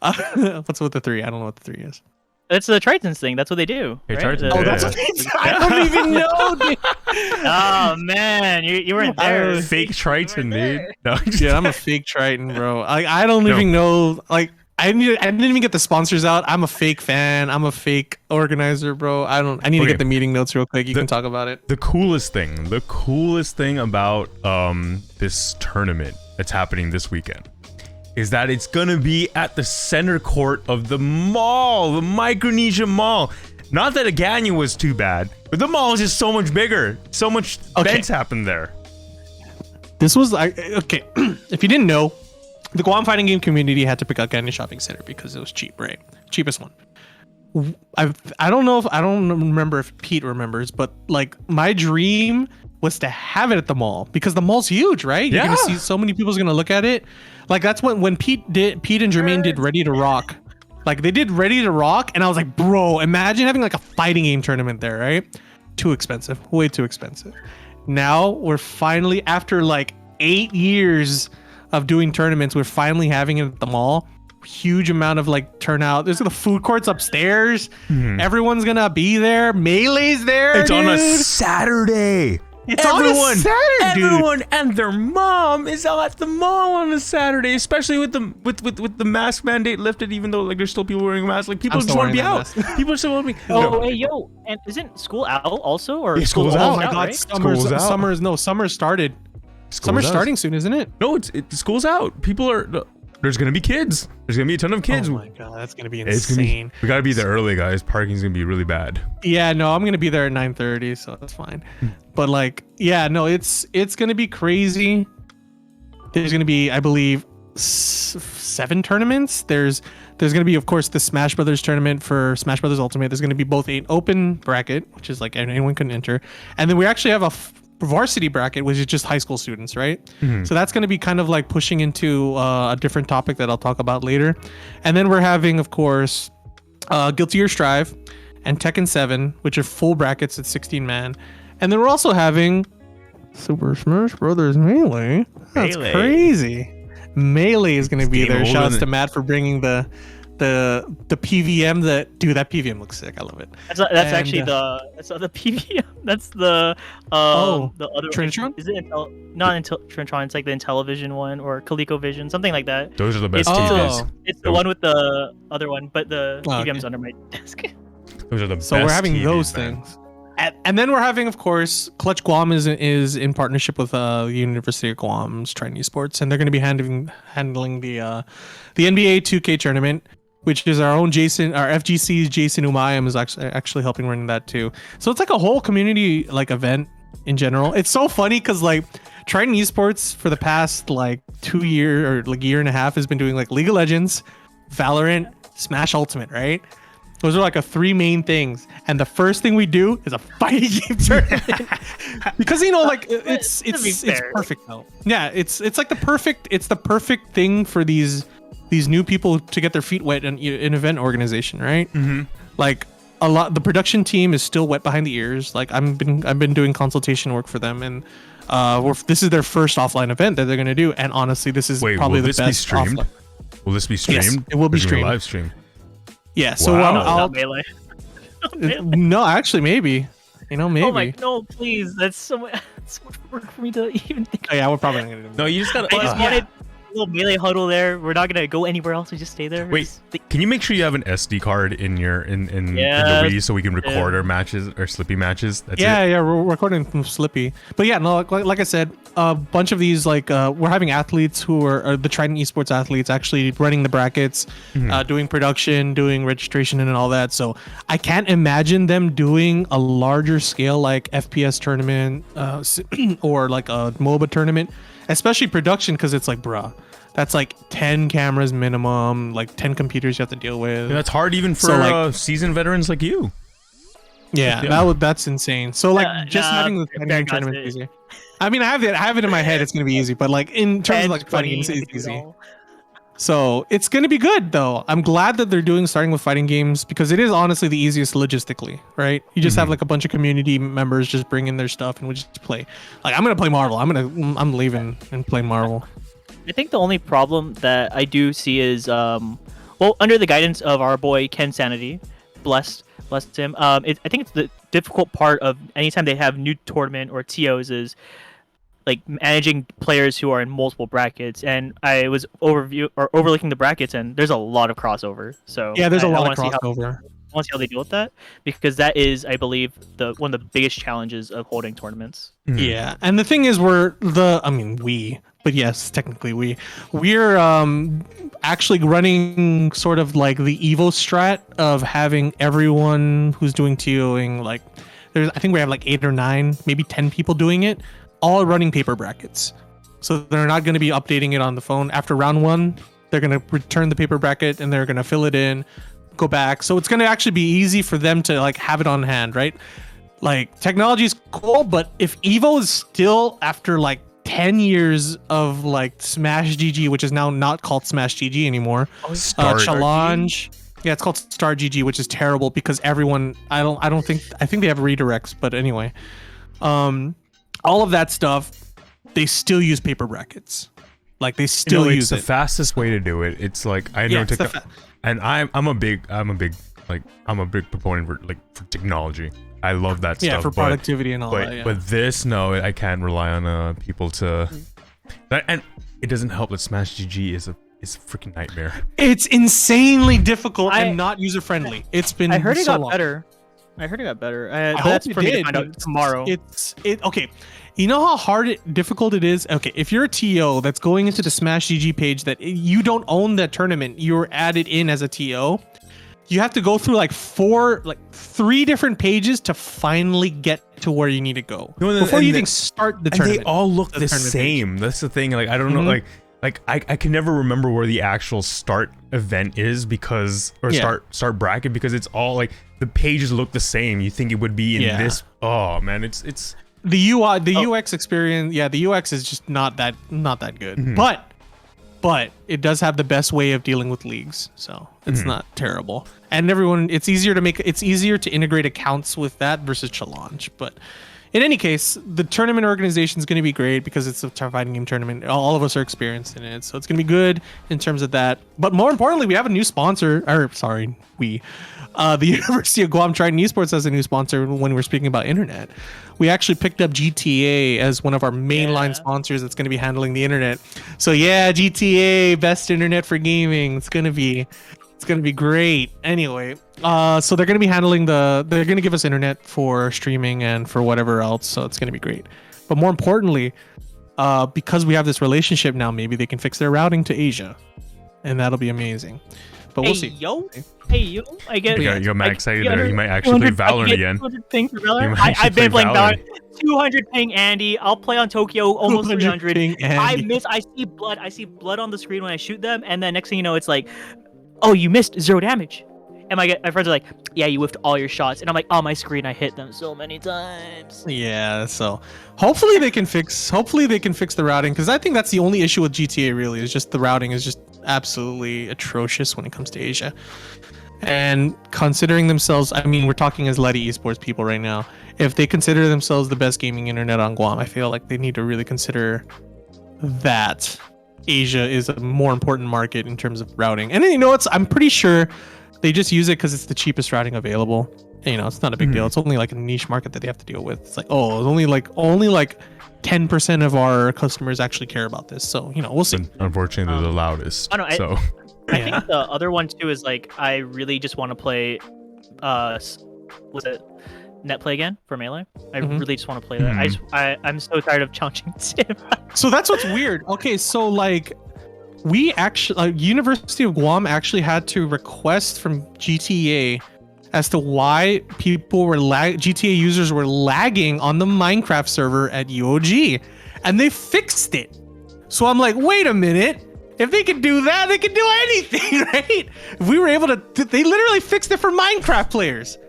what's with the 3? I don't know what the 3 is. That's the Tritons thing. That's what they do. Hey, right? Tritons, Oh, yeah, that's yeah. what they I don't even know. Dude. Oh man, you weren't there. Fake Triton, dude. No, Yeah, I'm a fake Triton, bro. I don't No. even know. Like, I didn't even get the sponsors out. I'm a fake fan. I'm a fake organizer, bro. I need to Okay. get the meeting notes real quick. You The- can talk about it. The coolest thing about this tournament that's happening this weekend is that it's gonna be at the center court of the mall, the Micronesia Mall. Not that Aganya was too bad, but the mall is just so much bigger. So much Okay. events happen there. This was okay. If you didn't know, the Guam fighting game community had to pick up Aganya Shopping Center because it was cheap, right? Cheapest one. I don't know if I don't remember if Pete remembers, but like my dream was to have it at the mall because the mall's huge, right? You're gonna Yeah. see so many people's gonna look at it. Like that's when Pete and Jermaine did Ready to Rock. Like they did Ready to Rock, and I was like, bro, imagine having like a fighting game tournament there, right? Too expensive, way too expensive. Now we're finally, after like 8 years of doing tournaments, we're finally having it at the mall. huge amount of like turnout. There's the food courts upstairs. Mhm. Everyone's gonna be there. Melee's there. It's on a dude. Saturday. It's on a Saturday, dude. Everyone and their mom is out at the mall on a Saturday, especially with the with the mask mandate lifted. Even though like there's still people wearing masks, like people I'm just still want to be wearing out. that People still want to be. Oh, hey, yo, and isn't school out also? Or Yeah, school's school's out. Oh my god, right? School's out. summer's started. Summer's out. starting soon, isn't it? No, school's out. People are. There's gonna be kids. There's gonna be a ton of kids. Oh my god, that's gonna be It's gonna be, insane. we gotta be there early, guys. Parking's gonna be really bad. Yeah, no, I'm gonna be there at 9:30, so that's fine. But like, yeah, no, it's gonna be crazy. There's gonna be, I believe, 7 tournaments. There's gonna be, of course, the Smash Brothers tournament for Smash Brothers Ultimate. There's gonna be both an open bracket, which is like anyone can enter, and then we actually have a varsity bracket, which is just high school students, right? So that's going to be kind of like pushing into a different topic that I'll talk about later. And then we're having, of course, Guilty Gear Strive and Tekken 7, which are full brackets at 16 man. And then we're also having Super Smash Brothers Melee. That's Melee. crazy. Melee is going to be Game there. over Shout outs the- to Matt for bringing the PVM. That PVM looks sick. I love it. That's actually that's not the PVM. That's the the other Trinitron? Is it not Trinitron? It's like the Intellivision one or ColecoVision, something like that. Those are the best It's, TVs. It's the one with the other one, but the Oh, PVM's okay. under my desk. Those are the best. So we're having TVs, those man. things. And then we're having, of course, Clutch Guam is in partnership with University of Guam's Trident Esports, and they're going to be handling the NBA 2K tournament, which is our FGC's Jason Umayam is actually helping run that too. So it's like a whole community like event in general. It's so funny because like Trident Esports for the past like 2 year or like year and a half has been doing like League of Legends, Valorant, Smash Ultimate, right? Those are like the 3 main things, and the first thing we do is a fighting game tournament because like it's fair. perfect though. Yeah, it's like the perfect thing for these new people to get their feet wet in event organization, right? Mm-hmm. Like the production team is still wet behind the ears. Like I've been doing consultation work for them, and this is their first offline event that they're gonna do, and honestly, this is probably will the this be best streamed? offline. Will this be streamed? Yes, it will be Or is gonna streamed. Live stream. Yeah, so Wow. No, I'll not Melee. Not Melee. no, actually maybe. Maybe. Oh my, no, please. That's so much work for me to even think. Oh, yeah, we're probably not gonna do that. No, you just gotta. I just yeah. wanted a little Melee huddle there. We're not gonna go anywhere else. We just stay there. Wait, can you make sure you have an SD card in your in the Yes. Wii so we can record our matches or Slippy matches? That's Yeah, it. yeah, we're recording from Slippy. But yeah, no, like I said, a bunch of these we're having athletes who are the Trident Esports athletes actually running the brackets, doing production, doing registration and all that. So I can't imagine them doing a larger scale like FPS tournament or like a MOBA tournament, especially production because it's like, bruh, that's like 10 cameras minimum, like 10 computers you have to deal with. Yeah, that's hard even for So, like- seasoned veterans like you. Yeah, Yeah. that's insane. So like just having the fair fighting game enough. tournament is easier. I mean, I have it in my head. It's gonna be easy, but like in terms of like fighting games, it's easy. So it's gonna be good though. I'm glad that they're starting with fighting games because it is honestly the easiest logistically, right? You just have like a bunch of community members just bring in their stuff and we just play. Like I'm gonna play Marvel. I'm leaving and playing Marvel. I think the only problem that I do see is, under the guidance of our boy Ken Sanity, blessed him. I think it's the difficult part of anytime they have new tournament or TOs is like managing players who are in multiple brackets. And I was overlooking the brackets, and there's a lot of crossover. So Yeah, there's a I lot wanna of see how- crossover. I want to see how they deal with that because that is, I believe, one of the biggest challenges of holding tournaments. Yeah, and the thing is, but yes, technically we're actually running sort of like the Evo strat of having everyone who's doing TOing like I think we have like 8 or 9, maybe 10 people doing it, all running paper brackets. So they're not going to be updating it on the phone. After round 1, they're going to return the paper bracket and they're going to fill it in, go back. So it's going to actually be easy for them to like have it on hand, right? Like technology is cool, but if Evo is still after like 10 years of like Smash GG, which is now not called Smash GG anymore, Challenge. Yeah, it's called Star GG, which is terrible because everyone I think they have redirects, but anyway. All of that stuff, they still use paper brackets. Like they still it's use the it. fastest way to do it. It's like I know Yeah, it's the TikTok, and I'm a big proponent for technology. I love that Yeah, stuff. for productivity and all but, that. Yeah. but this, no, I can't rely on people to. And it doesn't help that Smash GG is a freaking nightmare. It's insanely difficult I- and not user friendly. It's been. I heard it so got long. better. I heard it got better. I But hope that's it for me to did, find but out tomorrow. Okay. You know how difficult it is? Okay, if you're a TO that's going into the Smash GG page that you don't own that tournament, you're added in as a TO. You have to go through like 3 different pages to finally get to where you need to go before you even start the And tournament. they all look the tournament same. That's the thing. Like I don't know. Like I can never remember where the actual start event is because start bracket because it's all like the pages look the same. You think it would be in this. Oh man, it's the UI, the UX experience. Yeah, the UX is just not that good. But it does have the best way of dealing with leagues, so it's not terrible. And it's easier to integrate accounts with that versus challenge. But in any case, the tournament organization is going to be great because it's a fighting game tournament. All of us are experienced in it, so it's going to be good in terms of that. But more importantly, we have a new sponsor. The University of Guam Trident Esports has a new sponsor when we're speaking about internet. We actually picked up GTA as one of our mainline sponsors that's going to be handling the internet. So yeah, GTA, best internet for gaming. It's going to be great. Anyway, so they're going to be handling they're going to give us internet for streaming and for whatever else. So it's going to be great. But more importantly, because we have this relationship now, maybe they can fix their routing to Asia, and that'll be amazing. But we'll see. Hey yo, I get. you got Matt excited there. He might actually play Valorant again. 200 ping for Valorant. You might I've been play playing Valorant. 200 ping Andy. I'll play on Tokyo almost 300. ping Andy. I see blood. I see blood on the screen when I shoot them, and then next thing you know, it's like, oh, you missed 0 damage. And my friends are like, yeah, you whiffed all your shots, and I'm like, on my screen, I hit them so many times. Yeah, so hopefully they can fix the routing, because I think that's the only issue with GTA really, is just the routing is just absolutely atrocious when it comes to Asia. And considering themselves, I mean, we're talking as Letty Esports people right now. If they consider themselves the best gaming internet on Guam, I feel like they need to really consider that Asia is a more important market in terms of routing. And then, I'm pretty sure they just use it because it's the cheapest routing available. And, it's not a big deal. It's only like a niche market that they have to deal with. It's like, oh, it's only like 10% of our customers actually care about this. So, we'll see. Unfortunately, they're the loudest. I think the other one too is like I really just want to play was it net play again for Melee? I really just want to play that. I'm so tired of challenging Sim. So that's what's weird. Okay, so like we actually University of Guam actually had to request from GTA as to why GTA users were lagging on the Minecraft server at UOG, and they fixed it. So I'm like, wait a minute. If they could do that, they could do anything, right? If we were able to, they literally fixed it for Minecraft players.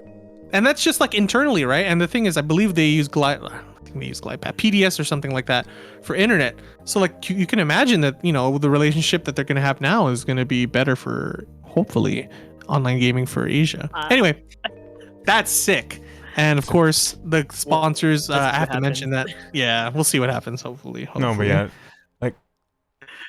And that's just like internally, right? And the thing is, I believe they use GlidePad, PDS or something like that for internet. So like you can imagine that, the relationship that they're going to have now is going to be better for, hopefully, online gaming for Asia. Anyway, that's sick. And of course, the sponsors, I have to mention that. Yeah, we'll see what happens, hopefully. No, but yeah.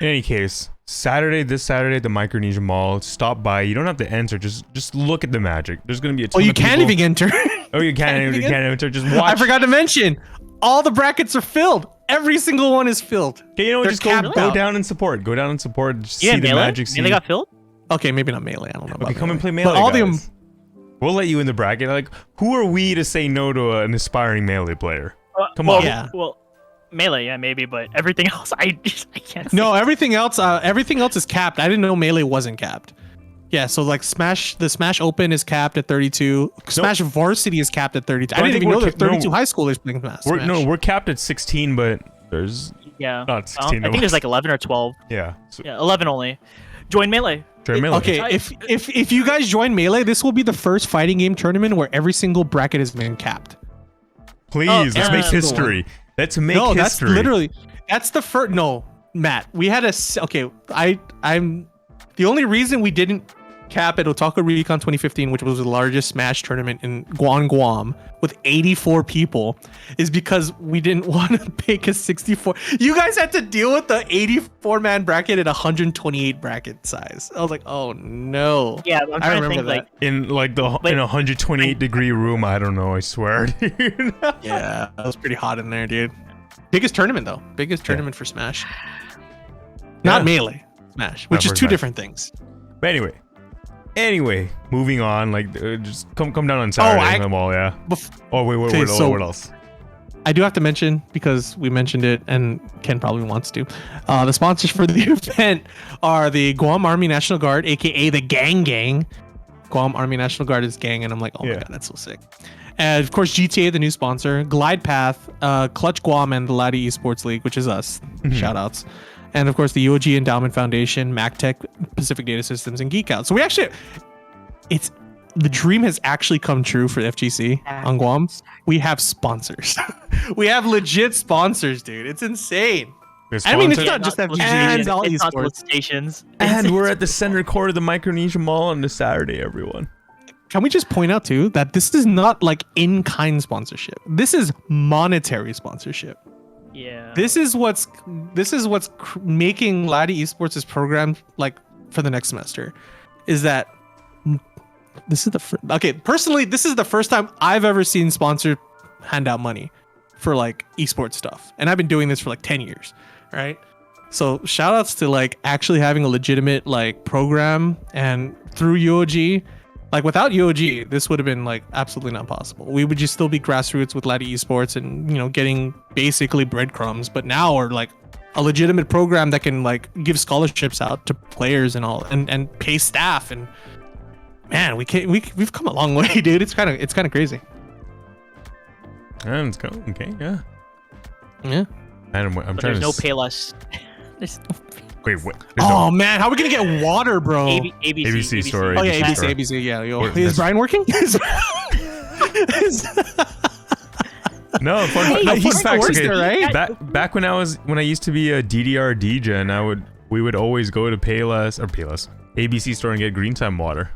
In any case, this Saturday at the Micronesia Mall, stop by. You don't have to enter. Just look at the magic. There's gonna be a ton you of people. can't even enter. Oh, you can't even enter. Just watch. I forgot to mention, all the brackets are filled. Every single one is filled. Okay, They're just capped go out. down and support. Go down and support. Just Yeah, see the Melee? magic. Melee got filled? Okay, maybe not Melee. I don't know. Okay, about come and play But Melee, all guys. We'll let you in the bracket. Like, who are we to say no to an aspiring Melee player? Come on. Yeah. Well, Melee, yeah, maybe, but everything else, I can't. No, everything else is capped. I didn't know Melee wasn't capped. Yeah, so like the Smash Open is capped at 32. Smash Varsity is capped at 32. I didn't even know there's 32 high schoolers playing Smash. We're capped at 16, but there's not 16. I think there's like 11 or 12. Yeah. Yeah, 11 only. Join Melee. Join Melee. Okay, if you guys join Melee, this will be the first fighting game tournament where every single bracket has been capped. Please, let's make history. Let's make history. That's the first. No, Matt, we had I'm the only reason we didn't cap at Otaku Recon 2015, which was the largest Smash tournament in Guam, with 84 people, is because we didn't want to pick a 64. You guys had to deal with the 84-man bracket at 128 bracket size. I was like, oh no. Yeah, I'm trying to think like In like in a 128-degree room, I don't know. I swear, dude. Yeah, that was pretty hot in there, dude. Biggest tournament though. Biggest tournament for Smash. Not Melee. Smash, which is for two Smash. different things. But anyway, moving on. Like, just come down on Saturday I- on the mall, yeah. Bef- Oh wait, Okay, so- what else? I do have to mention, because we mentioned it and Ken probably wants to, the sponsors for the event are the Guam Army National Guard, aka the Gang. Guam Army National Guard is gang, and I'm like, oh my Yeah. god, that's so sick. And of course, GTA, the new sponsor, Glide Path, Clutch Guam, and the Ladi Esports League, which is us. Shout outs. And of course, the UOG Endowment Foundation, MacTech, Pacific Data Systems, and Geek Out. So we actually, the dream has actually come true for the FGC on Guam. We have sponsors. We have legit sponsors, dude. It's insane. I mean, it's not just FGC, and it's all it's not esports. stations. And we're at the center court of the Micronesia Mall on this Saturday, everyone. Can we just point out too that this is not like in-kind sponsorship. This is monetary sponsorship. Yeah. This is what's making Ladi Esports' program like for the next semester, is that this is personally, this is the first time I've ever seen sponsor hand out money for like esports stuff, and I've been doing this for like 10 years, right? So shout outs to like actually having a legitimate like program, and through UOG. Like without UOG, this would have been like absolutely not possible. We would just still be grassroots with Ladi Esports and, you know, getting basically breadcrumbs. But now we're like a legitimate program that can like give scholarships out to players and all, and pay staff. And man, we've come a long way, dude. It's kind of crazy. And let's go. Okay, yeah. Yeah. And I'm But trying there's to no Payless. There's wait. What? There's Oh no man, how are we gonna get water, bro? ABC story. Oh yeah, ABC ABC, story. ABC. Yeah, yo. Wait, Is that's- Brian working? No, fun, Hey, no, he fun still facts. works Okay, there, right? Back when I used to be a DDR DJ, and we would always go to Payless ABC store and get green time water.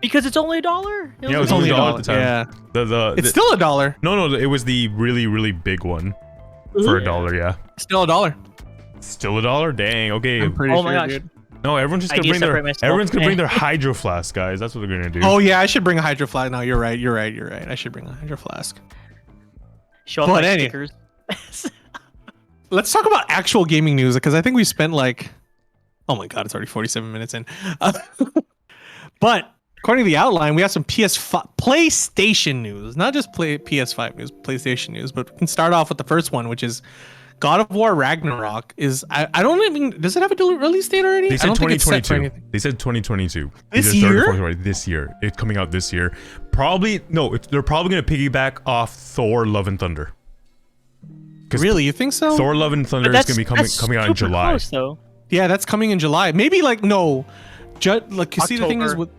Because it's only $1. Yeah, it was only $1 at the time. Yeah, The it's still $1. no, it was the really big one for $1. Yeah, Still $1. still $1. Dang. Okay. I'm pretty Oh sure, my gosh. dude. No, everyone's just I gonna need to bring their separate myself. everyone's gonna bring their hydro flask, guys. That's what they're gonna do. Oh yeah, I should bring a hydro flask. No, you're right. I should bring a hydro flask. Show off But my any- stickers. Let's talk about actual gaming news, because I think we spent like, oh my god, it's already 47 minutes in. But according to the outline, we have some PlayStation news, not just PS5 news, PlayStation news. But we can start off with the first one, which is God of War Ragnarok. I don't even, does it have a release date already? They I said don't think it's set for 2022. anything. They said 2022. This Either third or year? fourth quarter, this year. It's coming out this year. Probably no. They're probably gonna piggyback off Thor: Love and Thunder. 'Cause Really, you think so? Thor: Love and Thunder is gonna be coming out in super July. Close, though. Yeah, that's coming in July. Maybe like no, like you see the thing is October.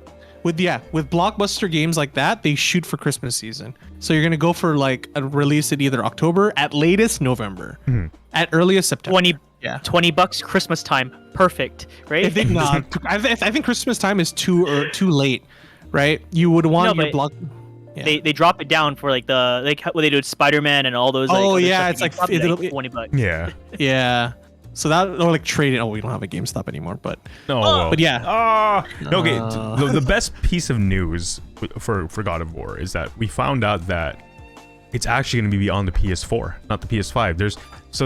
with blockbuster games like that, they shoot for Christmas season. So you're gonna go for like a release at either October, at latest November, at earliest September. $20 Christmas time. Perfect, right? I think not. I think Christmas time is too late, right? You would want No, your but block. Yeah. They drop it down for like the what they do with Spider-Man and all those. Like, Oh, other yeah, stuff. it's They like- drop it it'll- $20. Yeah. Yeah. So that, or like trade it. Oh, we don't have a GameStop anymore, but No. Well. but yeah. Ah. Okay. The best piece of news for God of War is that we found out that it's actually going to be on the PS4, not the PS5.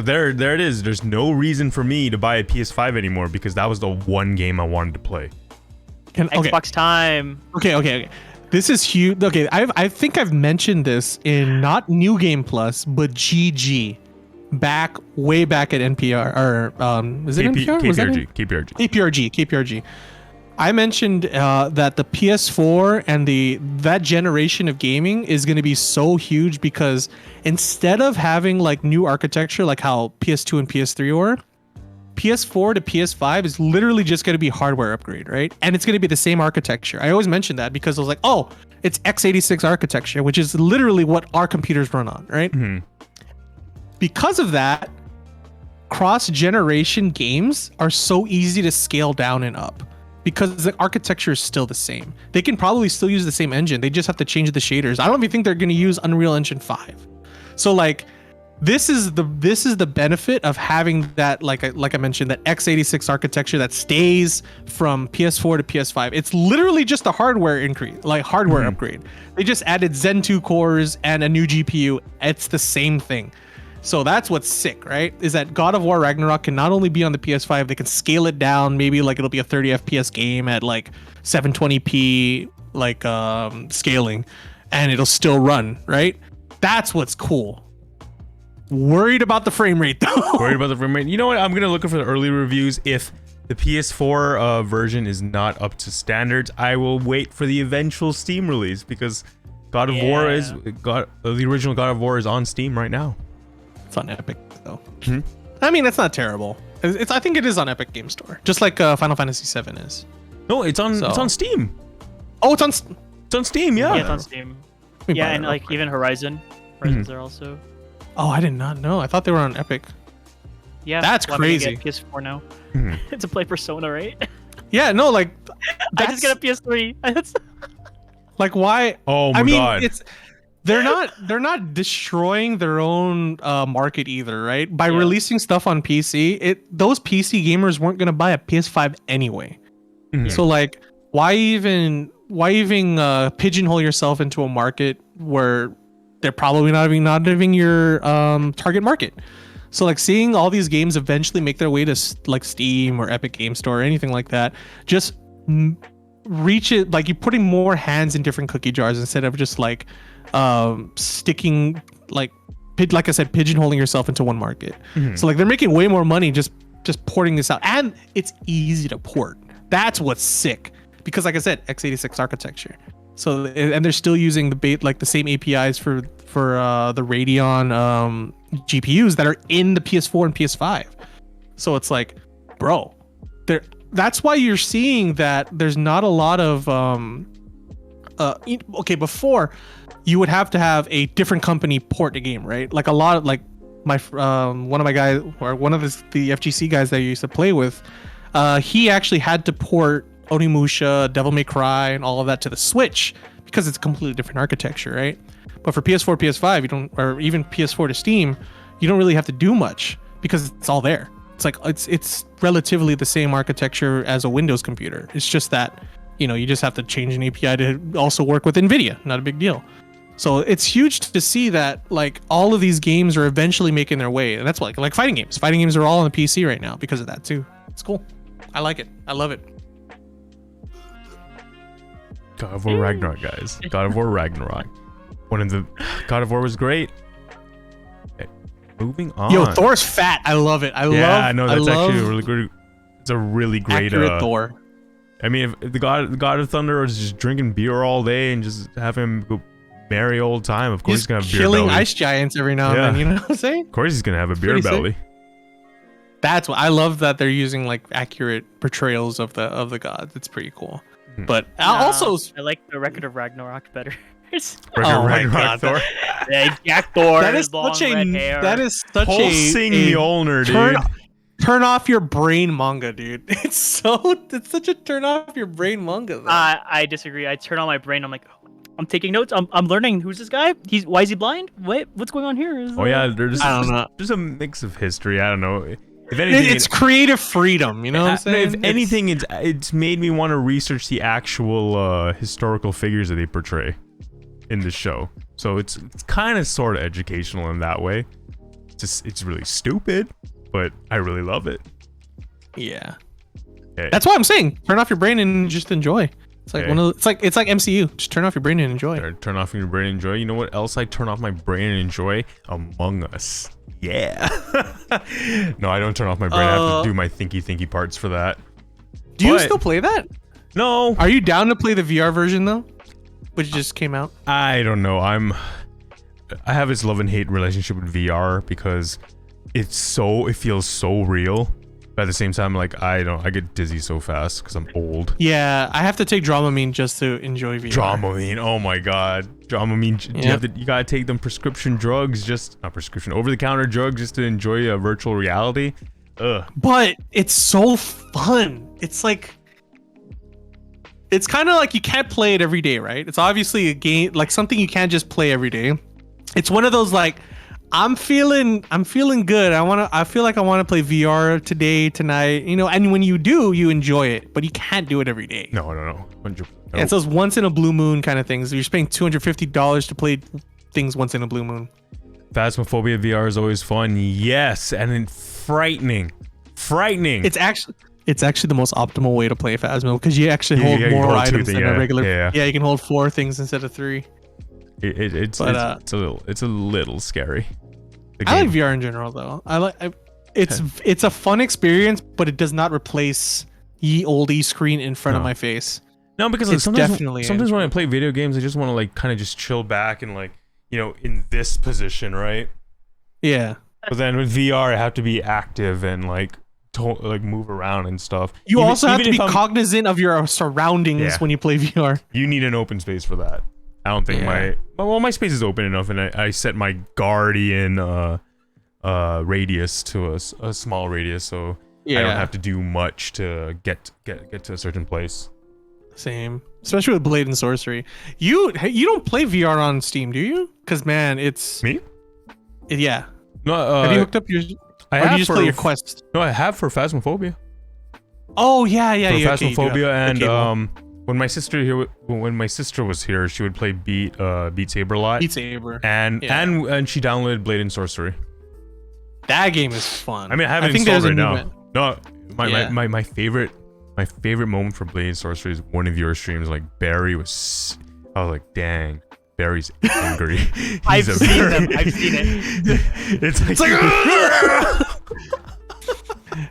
There it is. There's no reason for me to buy a PS5 anymore because that was the one game I wanted to play. Okay. Xbox time. Okay. This is huge. Okay, I think I've mentioned this in not New Game Plus, but GG, way back at NPR, or is it NPR? Was that it? KPRG. I mentioned that the PS4 and that generation of gaming is going to be so huge because instead of having like new architecture like how PS2 and PS3 were, PS4 to PS5 is literally just going to be hardware upgrade, right? And it's going to be the same architecture. I always mention that because I was like, oh, it's x86 architecture, which is literally what our computers run on, right? Because of that, cross-generation games are so easy to scale down and up. because the architecture is still the same. They can probably still use the same engine. They just have to change the shaders. I don't even think they're going to use Unreal Engine 5. So like this is the benefit of having that, like I mentioned, that x86 architecture that stays from PS4 to PS5. It's literally just a hardware increase, like hardware upgrade. They just added Zen 2 cores and a new GPU. It's the same thing. So that's what's sick, right? Is that God of War Ragnarok can not only be on the PS5, they can scale it down. Maybe like it'll be a 30 FPS game at like 720p like scaling, and it'll still run, right? That's what's cool. Worried about the frame rate though. Worried about the frame rate. You know what? I'm gonna look for the early reviews. If the PS4 version is not up to standards, I will wait for the eventual Steam release, because God of War is the original God of War is on Steam right now. It's on Epic though. I mean, it's not terrible. I think it is on Epic Game Store, just like Final Fantasy VII is. No, it's on Steam. Oh, it's on Steam. Yeah. Yeah, it's on Steam. Yeah, and like even Horizons are also. Oh, I did not know. I thought they were on Epic. Yeah, that's well, I'm gonna crazy. get PS4 now to play Persona, right? Yeah, no, like I just got a PS3. Like why? Oh my God. It's they're not destroying their own market either, right? By releasing stuff on PC, those PC gamers weren't gonna buy a PS5 anyway. So like, why even pigeonhole yourself into a market where they're probably not even your target market? So like, seeing all these games eventually make their way to like Steam or Epic Game Store or anything like that, just reach it, like you're putting more hands in different cookie jars instead of just like sticking like I said, pigeonholing yourself into one market. So like, they're making way more money just porting this out, and it's easy to port. That's what's sick, because like I said, x86 architecture. So, and they're still using the same APIs for the Radeon GPUs that are in the PS4 and PS5. So it's like, bro, that's why you're seeing that there's not a lot of okay, before you would have to have a different company port the game, right? Like a lot of like my one of my guys, or one of the FGC guys that I used to play with, he actually had to port Onimusha, Devil May Cry, and all of that to the Switch because it's a completely different architecture, right? But for PS4, PS5, you don't, or even PS4 to Steam, you don't really have to do much because it's all there. It's like it's relatively the same architecture as a Windows computer. It's just that, you know, you just have to change an API to also work with NVIDIA. Not a big deal. So it's huge to see that like all of these games are eventually making their way, and that's like fighting games. Fighting games are all on the PC right now because of that too. It's cool. I like it. I love it. God of War Ragnarok, guys. God of War Ragnarok. God of War was great. Okay, moving on. Yo, Thor's fat. I love it. I know that's actually a really good. It's a really great Thor. I mean, if the God of Thunder was just drinking beer all day and just have him go merry old time, of course he's gonna have beer belly. Killing ice giants every now and then. You know what I'm saying? Of course he's gonna have a beer belly. Sick. That's what I love, that they're using like accurate portrayals of the gods. It's pretty cool. But also, I like the Record of Ragnarok better. Ragnarok Thor. Yeah, Jack Thor. That is long such red hair. That is such Pulsing a Mjolnir, dude. Turn off your brain manga, dude. It's such a turn off your brain manga. Though. I disagree. I turn on my brain. I'm like, I'm taking notes. I'm learning. Who's this guy? Why is he blind? What's going on here? Yeah, I don't know. There's a mix of history. I don't know. If anything, it's creative freedom. You know what I'm saying? If anything, it's made me want to research the actual historical figures that they portray in the show. So it's kind of sort of educational in that way. It's really stupid, but I really love it. Yeah. Okay. That's why I'm saying turn off your brain and just enjoy. It's like it's like MCU. Just turn off your brain and enjoy. Turn off your brain and enjoy. You know what else I turn off my brain and enjoy? Among Us. Yeah. No, I don't turn off my brain. I have to do my thinky parts for that. Do you still play that? No. Are you down to play the VR version though, which just came out? I don't know. I have this love and hate relationship with VR because it feels so real. But at the same time, like I get dizzy so fast because I'm old. Yeah, I have to take Dramamine just to enjoy VR. Dramamine, oh my god, Dramamine. Yep. You gotta take them prescription drugs, not prescription, over-the-counter drugs, just to enjoy virtual reality. Ugh. But it's so fun. It's like it's kind of like you can't play it every day, right? It's obviously a game, like something you can't just play every day. It's one of those like, I'm feeling good. I feel like I want to play VR today, tonight, you know. And when you do, you enjoy it, but you can't do it every day. No. 100%. Yeah, it's those once in a blue moon kind of things. You're spending $250 to play things once in a blue moon. Phasmophobia VR is always fun. Yes, and then frightening. It's actually the most optimal way to play Phasmo because you actually hold you more hold items than a regular. Yeah. You can hold 4 things instead of 3. It's a little scary. I like VR in general though. It's a fun experience, but it does not replace ye olde screen in front of my face. No, because It's sometimes definitely when I play video games, I just want to like kind of just chill back and like, you know, in this position, right? Yeah. But then with VR, I have to be active and like move around and stuff. You also have to be if I'm- cognizant of your surroundings when you play VR. You need an open space for that. I don't think my space is open enough, and I set my guardian radius to a small radius, so I don't have to do much to get to a certain place. Same, especially with Blade and Sorcery. You don't play VR on Steam, do you? Because man, it's me. Yeah. No, have you hooked up your? I or have do you just for play your Quest? No, I have for Phasmophobia. Oh yeah. For Okay, Phasmophobia, and well. when my sister was here, she would play Beat Saber a lot. Beat Saber. And she downloaded Blade and Sorcery. That game is fun. I mean, I have it installed right now. No, my favorite moment for Blade and Sorcery is one of your streams. Like Barry was, I was like, dang, Barry's angry. I've seen them. I've seen it. It's like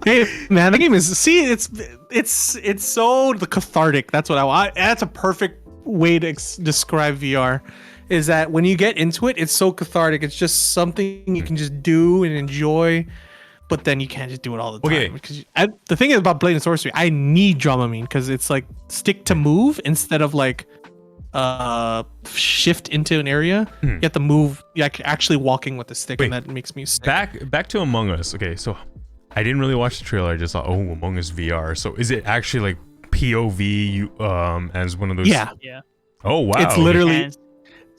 hey man, the game is it's so cathartic. That's what I want. That's a perfect way to describe VR. Is that when you get into it, it's so cathartic. It's just something you can just do and enjoy, but then you can't just do it all the time. Okay. Because the thing is about Blade and Sorcery, I need Dramamine because it's like stick to move instead of like shift into an area. You have to move, like actually walking with the stick, and that makes me sick. Back to Among Us. Okay, so I didn't really watch the trailer. I just thought, oh, Among Us VR. So is it actually like POV as one of those? Yeah. Oh wow. It's literally Hands.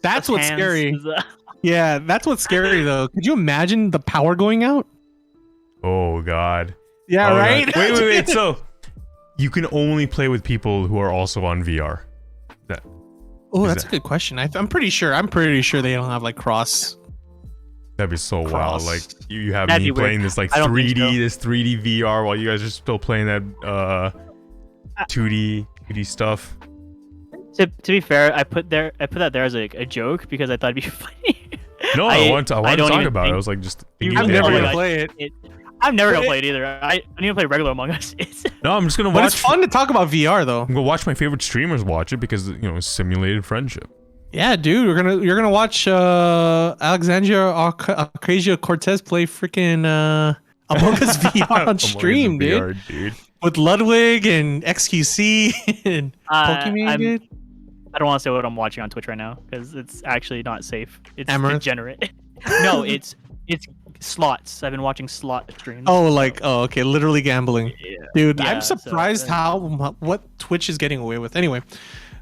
that's what's Hands scary. is, Yeah, that's what's scary though. Could you imagine the power going out? Oh god. Yeah, Oh, right. God. Wait. So you can only play with people who are also on VR. Oh, that's a good question. I'm pretty sure they don't have like cross. That'd be so wild. Like you have That'd me be weird. playing this like I don't think 3D VR while you guys are still playing that 2D stuff. To be fair, I put that there as a joke because I thought it'd be funny. No, I want to don't talk even about it. I think- was like just thinking I'm of never the gonna idea. play it. I'm never gonna play it either. I need to play regular Among Us. No, I'm just gonna But watch. it's fun to talk about VR though. I'm gonna watch my favorite streamers watch it because it's simulated friendship. Yeah, dude, you're gonna watch Alexandria Ocasio Cortez play freaking Among Us VR on Among Us stream, VR, dude. With Ludwig and XQC and Pokemon, dude. I don't want to say what I'm watching on Twitch right now because it's actually not safe. It's Amaranth? degenerate. No, it's slots. I've been watching slot streams. Okay, literally gambling, dude. Yeah, I'm so, surprised what Twitch is getting away with. Anyway,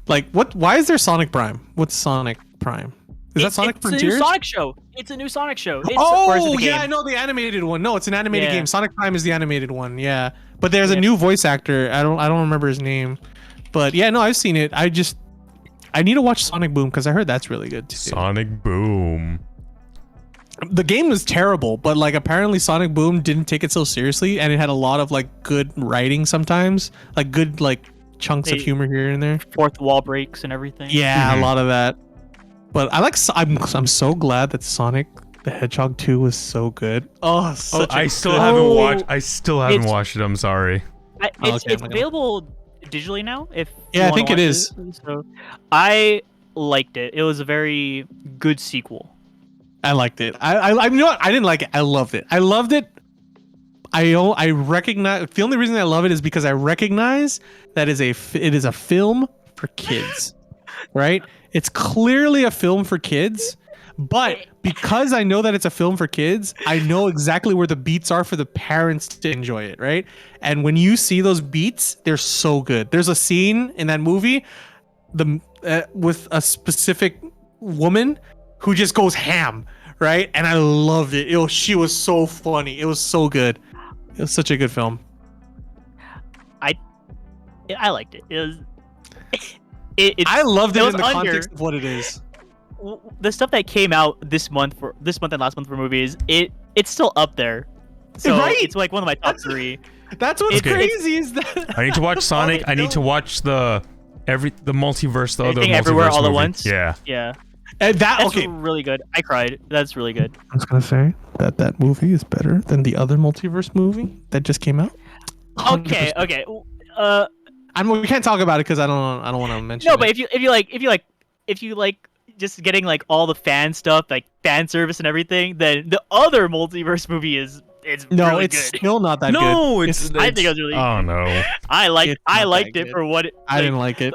like why is there Sonic Prime? What's Sonic Prime? Is that Sonic Frontiers? It's a new Sonic show. It's a new Sonic show. It's, Oh the game. yeah, I know the animated one. No, it's an animated Yeah. game. Sonic Prime is the animated one. Yeah, but there's a new voice actor. I don't remember his name, but yeah, no, I've seen it. I need to watch Sonic Boom because I heard that's really good too. Sonic Boom. The game was terrible, but like apparently Sonic Boom didn't take it so seriously, and it had a lot of like good writing sometimes, like good like chunks of humor here and there. Fourth wall breaks and everything. Yeah, a lot of that. But I'm so glad that Sonic the Hedgehog 2 was so good. Oh, I still haven't watched it. I'm sorry. It's available digitally now. I think it is. So I liked it. It was a very good sequel. I liked it. I you know what? I didn't like it. I loved it. I recognize the only reason I love it is because I recognize that it is a film for kids, right? It's clearly a film for kids, But because I know that it's a film for kids, I know exactly where the beats are for the parents to enjoy it, right? And when you see those beats, they're so good. There's a scene in that movie, with a specific woman who just goes ham, right? And I loved it. She was so funny. It was so good. It was such a good film. I liked it. It was. I loved it in the under, context of what it is. The stuff that came out this month and last month for movies, it's still up there. So Right? it's like one of my top 3. That's what's Okay. crazy is that I need to watch Sonic. I need to watch the multiverse, the other Everything multiverse Everywhere All at movie. Once? Yeah. Yeah. and that That's okay. really good. I cried. That's really good. I was gonna say that movie is better than the other multiverse movie that just came out. Okay. 100%. Okay. I mean, we can't talk about it because I don't want to mention. No, it. but if you like just getting like all the fan stuff, like fan service and everything, then the other multiverse movie it's no, really it's good. still not that good. No, it's. I think it was really. Oh no. I liked It's not it that good. for what it. I didn't like it.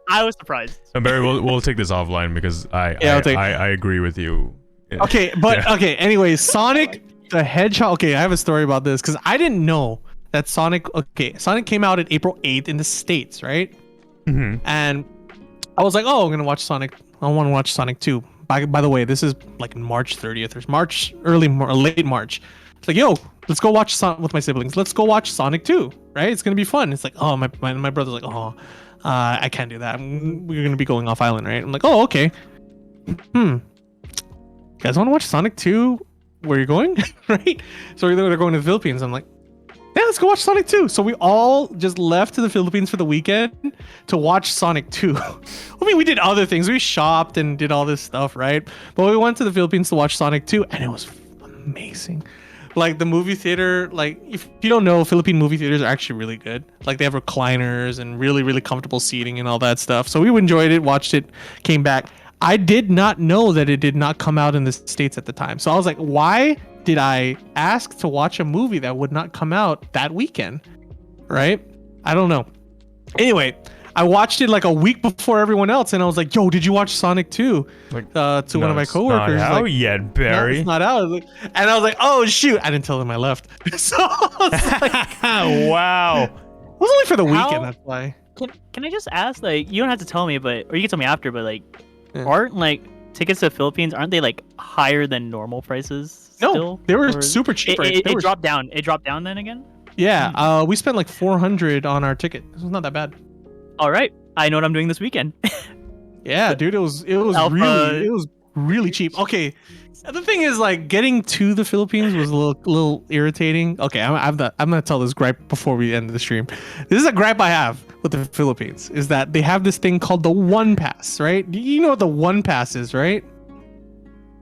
I was surprised. So Barry, we'll take this offline because Yeah, I'll take- I agree with you. Okay, but Yeah. okay. Anyways, Sonic the Hedgehog. Okay, I have a story about this because I didn't know that Sonic. Okay, Sonic came out on April 8th in the States, right? Mhm. And I was like, oh, I'm gonna watch Sonic. I want to watch Sonic 2. By the way, this is like March 30th or late March. It's like, yo, let's go watch Sonic with my siblings. Let's go watch Sonic 2, right? It's gonna be fun. It's like, oh, my brother's like, oh, I can't do that. We're gonna be going off island, right? I'm like, oh, okay. You guys want to watch Sonic 2? Where you going? Right? So they're going to the Philippines. I'm like, yeah, let's go watch Sonic 2. So we all just left to the Philippines for the weekend to watch Sonic 2. I mean, we did other things. We shopped and did all this stuff, right? But we went to the Philippines to watch Sonic 2, and it was amazing. Like the movie theater, like if you don't know, Philippine movie theaters are actually really good. Like they have recliners and really, really comfortable seating and all that stuff. So we enjoyed it, watched it, came back. I did not know that it did not come out in the States at the time. So I was like, why did I ask to watch a movie that would not come out that weekend? Right? I don't know. Anyway, I watched it like a week before everyone else, and I was like, yo, did you watch Sonic 2? Like, To one of my coworkers. Not out like, yet, no, Barry. it's not out. And I was like, oh shoot. I didn't tell them I left. So I was like, Wow. it was only for the How- weekend, that's why. Can I just ask, like, you don't have to tell me, but or you can tell me after, but like, Yeah. aren't like tickets to the Philippines, aren't they like higher than normal prices? No, still? they were Or- super cheap. Right? It They were- dropped down. It dropped down then again. Yeah, we spent like 400 on our ticket. It was not that bad. All right, I know what I'm doing this weekend. Yeah, dude, it was Alpha- really cheap. Okay, the thing is, like, getting to the Philippines was a little irritating. Okay, I'm gonna tell this gripe before we end the stream. This is a gripe I have with the Philippines, is that they have this thing called the One Pass, right? You know what the One Pass is, right?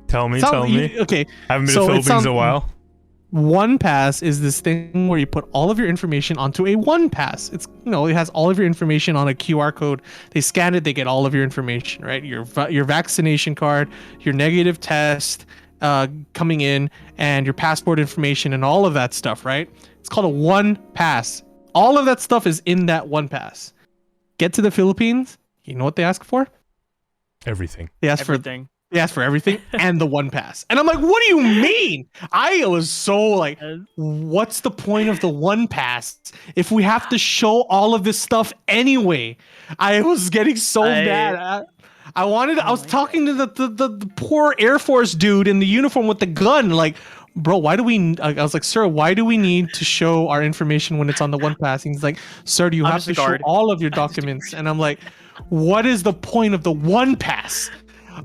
Tell me. Okay, Haven't been so to it Philippines in a sounds- while. One Pass is this thing where you put all of your information onto a One Pass. It's, it has all of your information on a QR code. They scan it, they get all of your information, right? Your vaccination card, your negative test coming in, and your passport information and all of that stuff, right? It's called a One Pass. All of that stuff is in that One Pass. Get to the Philippines, you know what they ask for? Everything. They ask for Everything. They asked for everything and the One Pass. And I'm like, what do you mean? I was so like, what's the point of the One Pass if we have to show all of this stuff anyway? I was getting so mad. I was talking to the poor Air Force dude in the uniform with the gun. Like, bro, why do we? I was like, sir, why do we need to show our information when it's on the One Pass? And he's like, sir, do you have to show all of your documents? And I'm like, what is the point of the One Pass?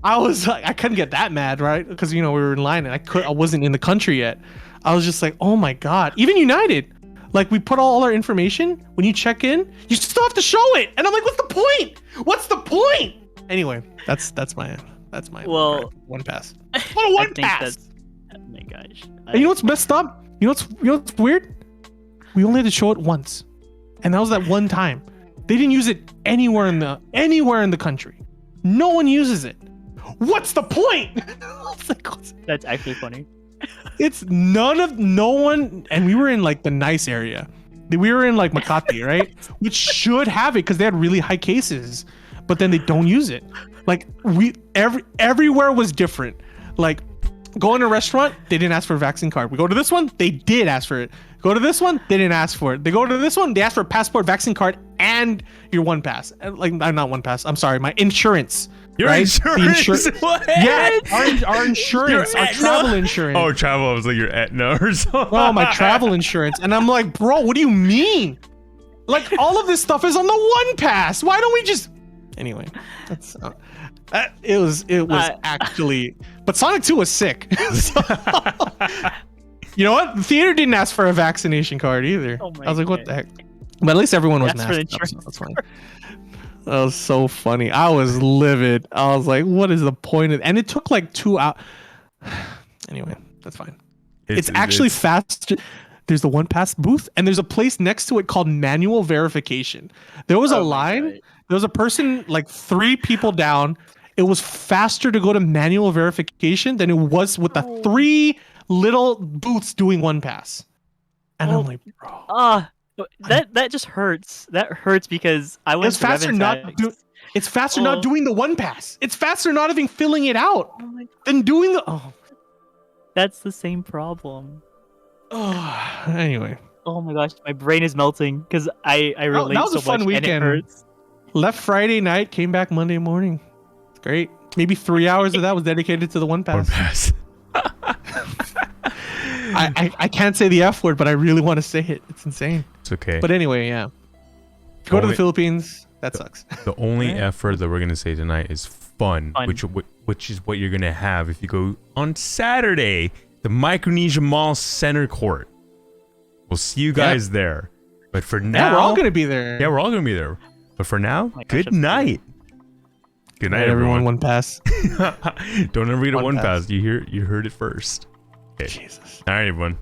I was like, I couldn't get that mad, right? Because we were in line and I wasn't in the country yet. I was just like, oh my god. Even United, like, we put all our information. When you check in, you still have to show it. And I'm like, what's the point? What's the point? Anyway, that's my Well, One Pass. What a One Pass. Oh my gosh. And you know what's messed up? You know what's weird? We only had to show it once, and that was that one time. They didn't use it anywhere in the country. No one uses it. What's the point? That's actually funny. It's no one, and we were in like the nice area. We were in like Makati, right? Which should have it because they had really high cases, but then they don't use it. Like everywhere was different. Like, go in a restaurant, they didn't ask for a vaccine card. We go to this one, they did ask for it. Go to this one, they didn't ask for it. They go to this one, they asked for a passport, vaccine card, and your one pass. Like, I'm not one pass. I'm sorry, my insurance. Your right? insurance? What? Yeah, our insurance, our travel insurance. Oh, travel. I was like, your Aetna or something. Oh, my travel insurance. And I'm like, bro, what do you mean? Like, all of this stuff is on the one pass. Why don't we just... Anyway, that's... it was actually... But Sonic 2 was sick. So, you know what? The theater didn't ask for a vaccination card either. Oh my I was like, what God. the heck? But at least everyone was That's for the masked up, so insurance that's fine. That was so funny. I was livid. I was like, what is the point of... And it took like 2 hours. Anyway, that's fine. It's actually faster. There's the one pass booth, and there's a place next to it called manual verification. There was a line. God. There was a person like 3 people down. It was faster to go to manual verification than it was with the 3 little booths doing one pass. And I'm like, bro. That just hurts. That hurts because I went It's faster not it's faster not doing the one pass. It's faster not even filling it out than doing the That's the same problem. Anyway. Oh my gosh, my brain is melting because I relate that was so a fun much weekend. and it hurts. Left Friday night, came back Monday morning. It's great. Maybe 3 hours of that was dedicated to the one pass. One pass. I can't say the F word, but I really want to say it. It's insane. It's okay. But anyway, yeah. If you go to the Philippines, that sucks. The only effort that we're gonna say tonight is fun. Which is what you're gonna have if you go on Saturday, the Micronesia Mall Center Court. We'll see you guys there. But for now, Yeah, we're all gonna be there. Yeah, we're all gonna be there. But for now, good night. Good night, everyone. One pass. Don't ever get a One one pass. pass. You heard it first. Okay. Jesus. All right, everyone.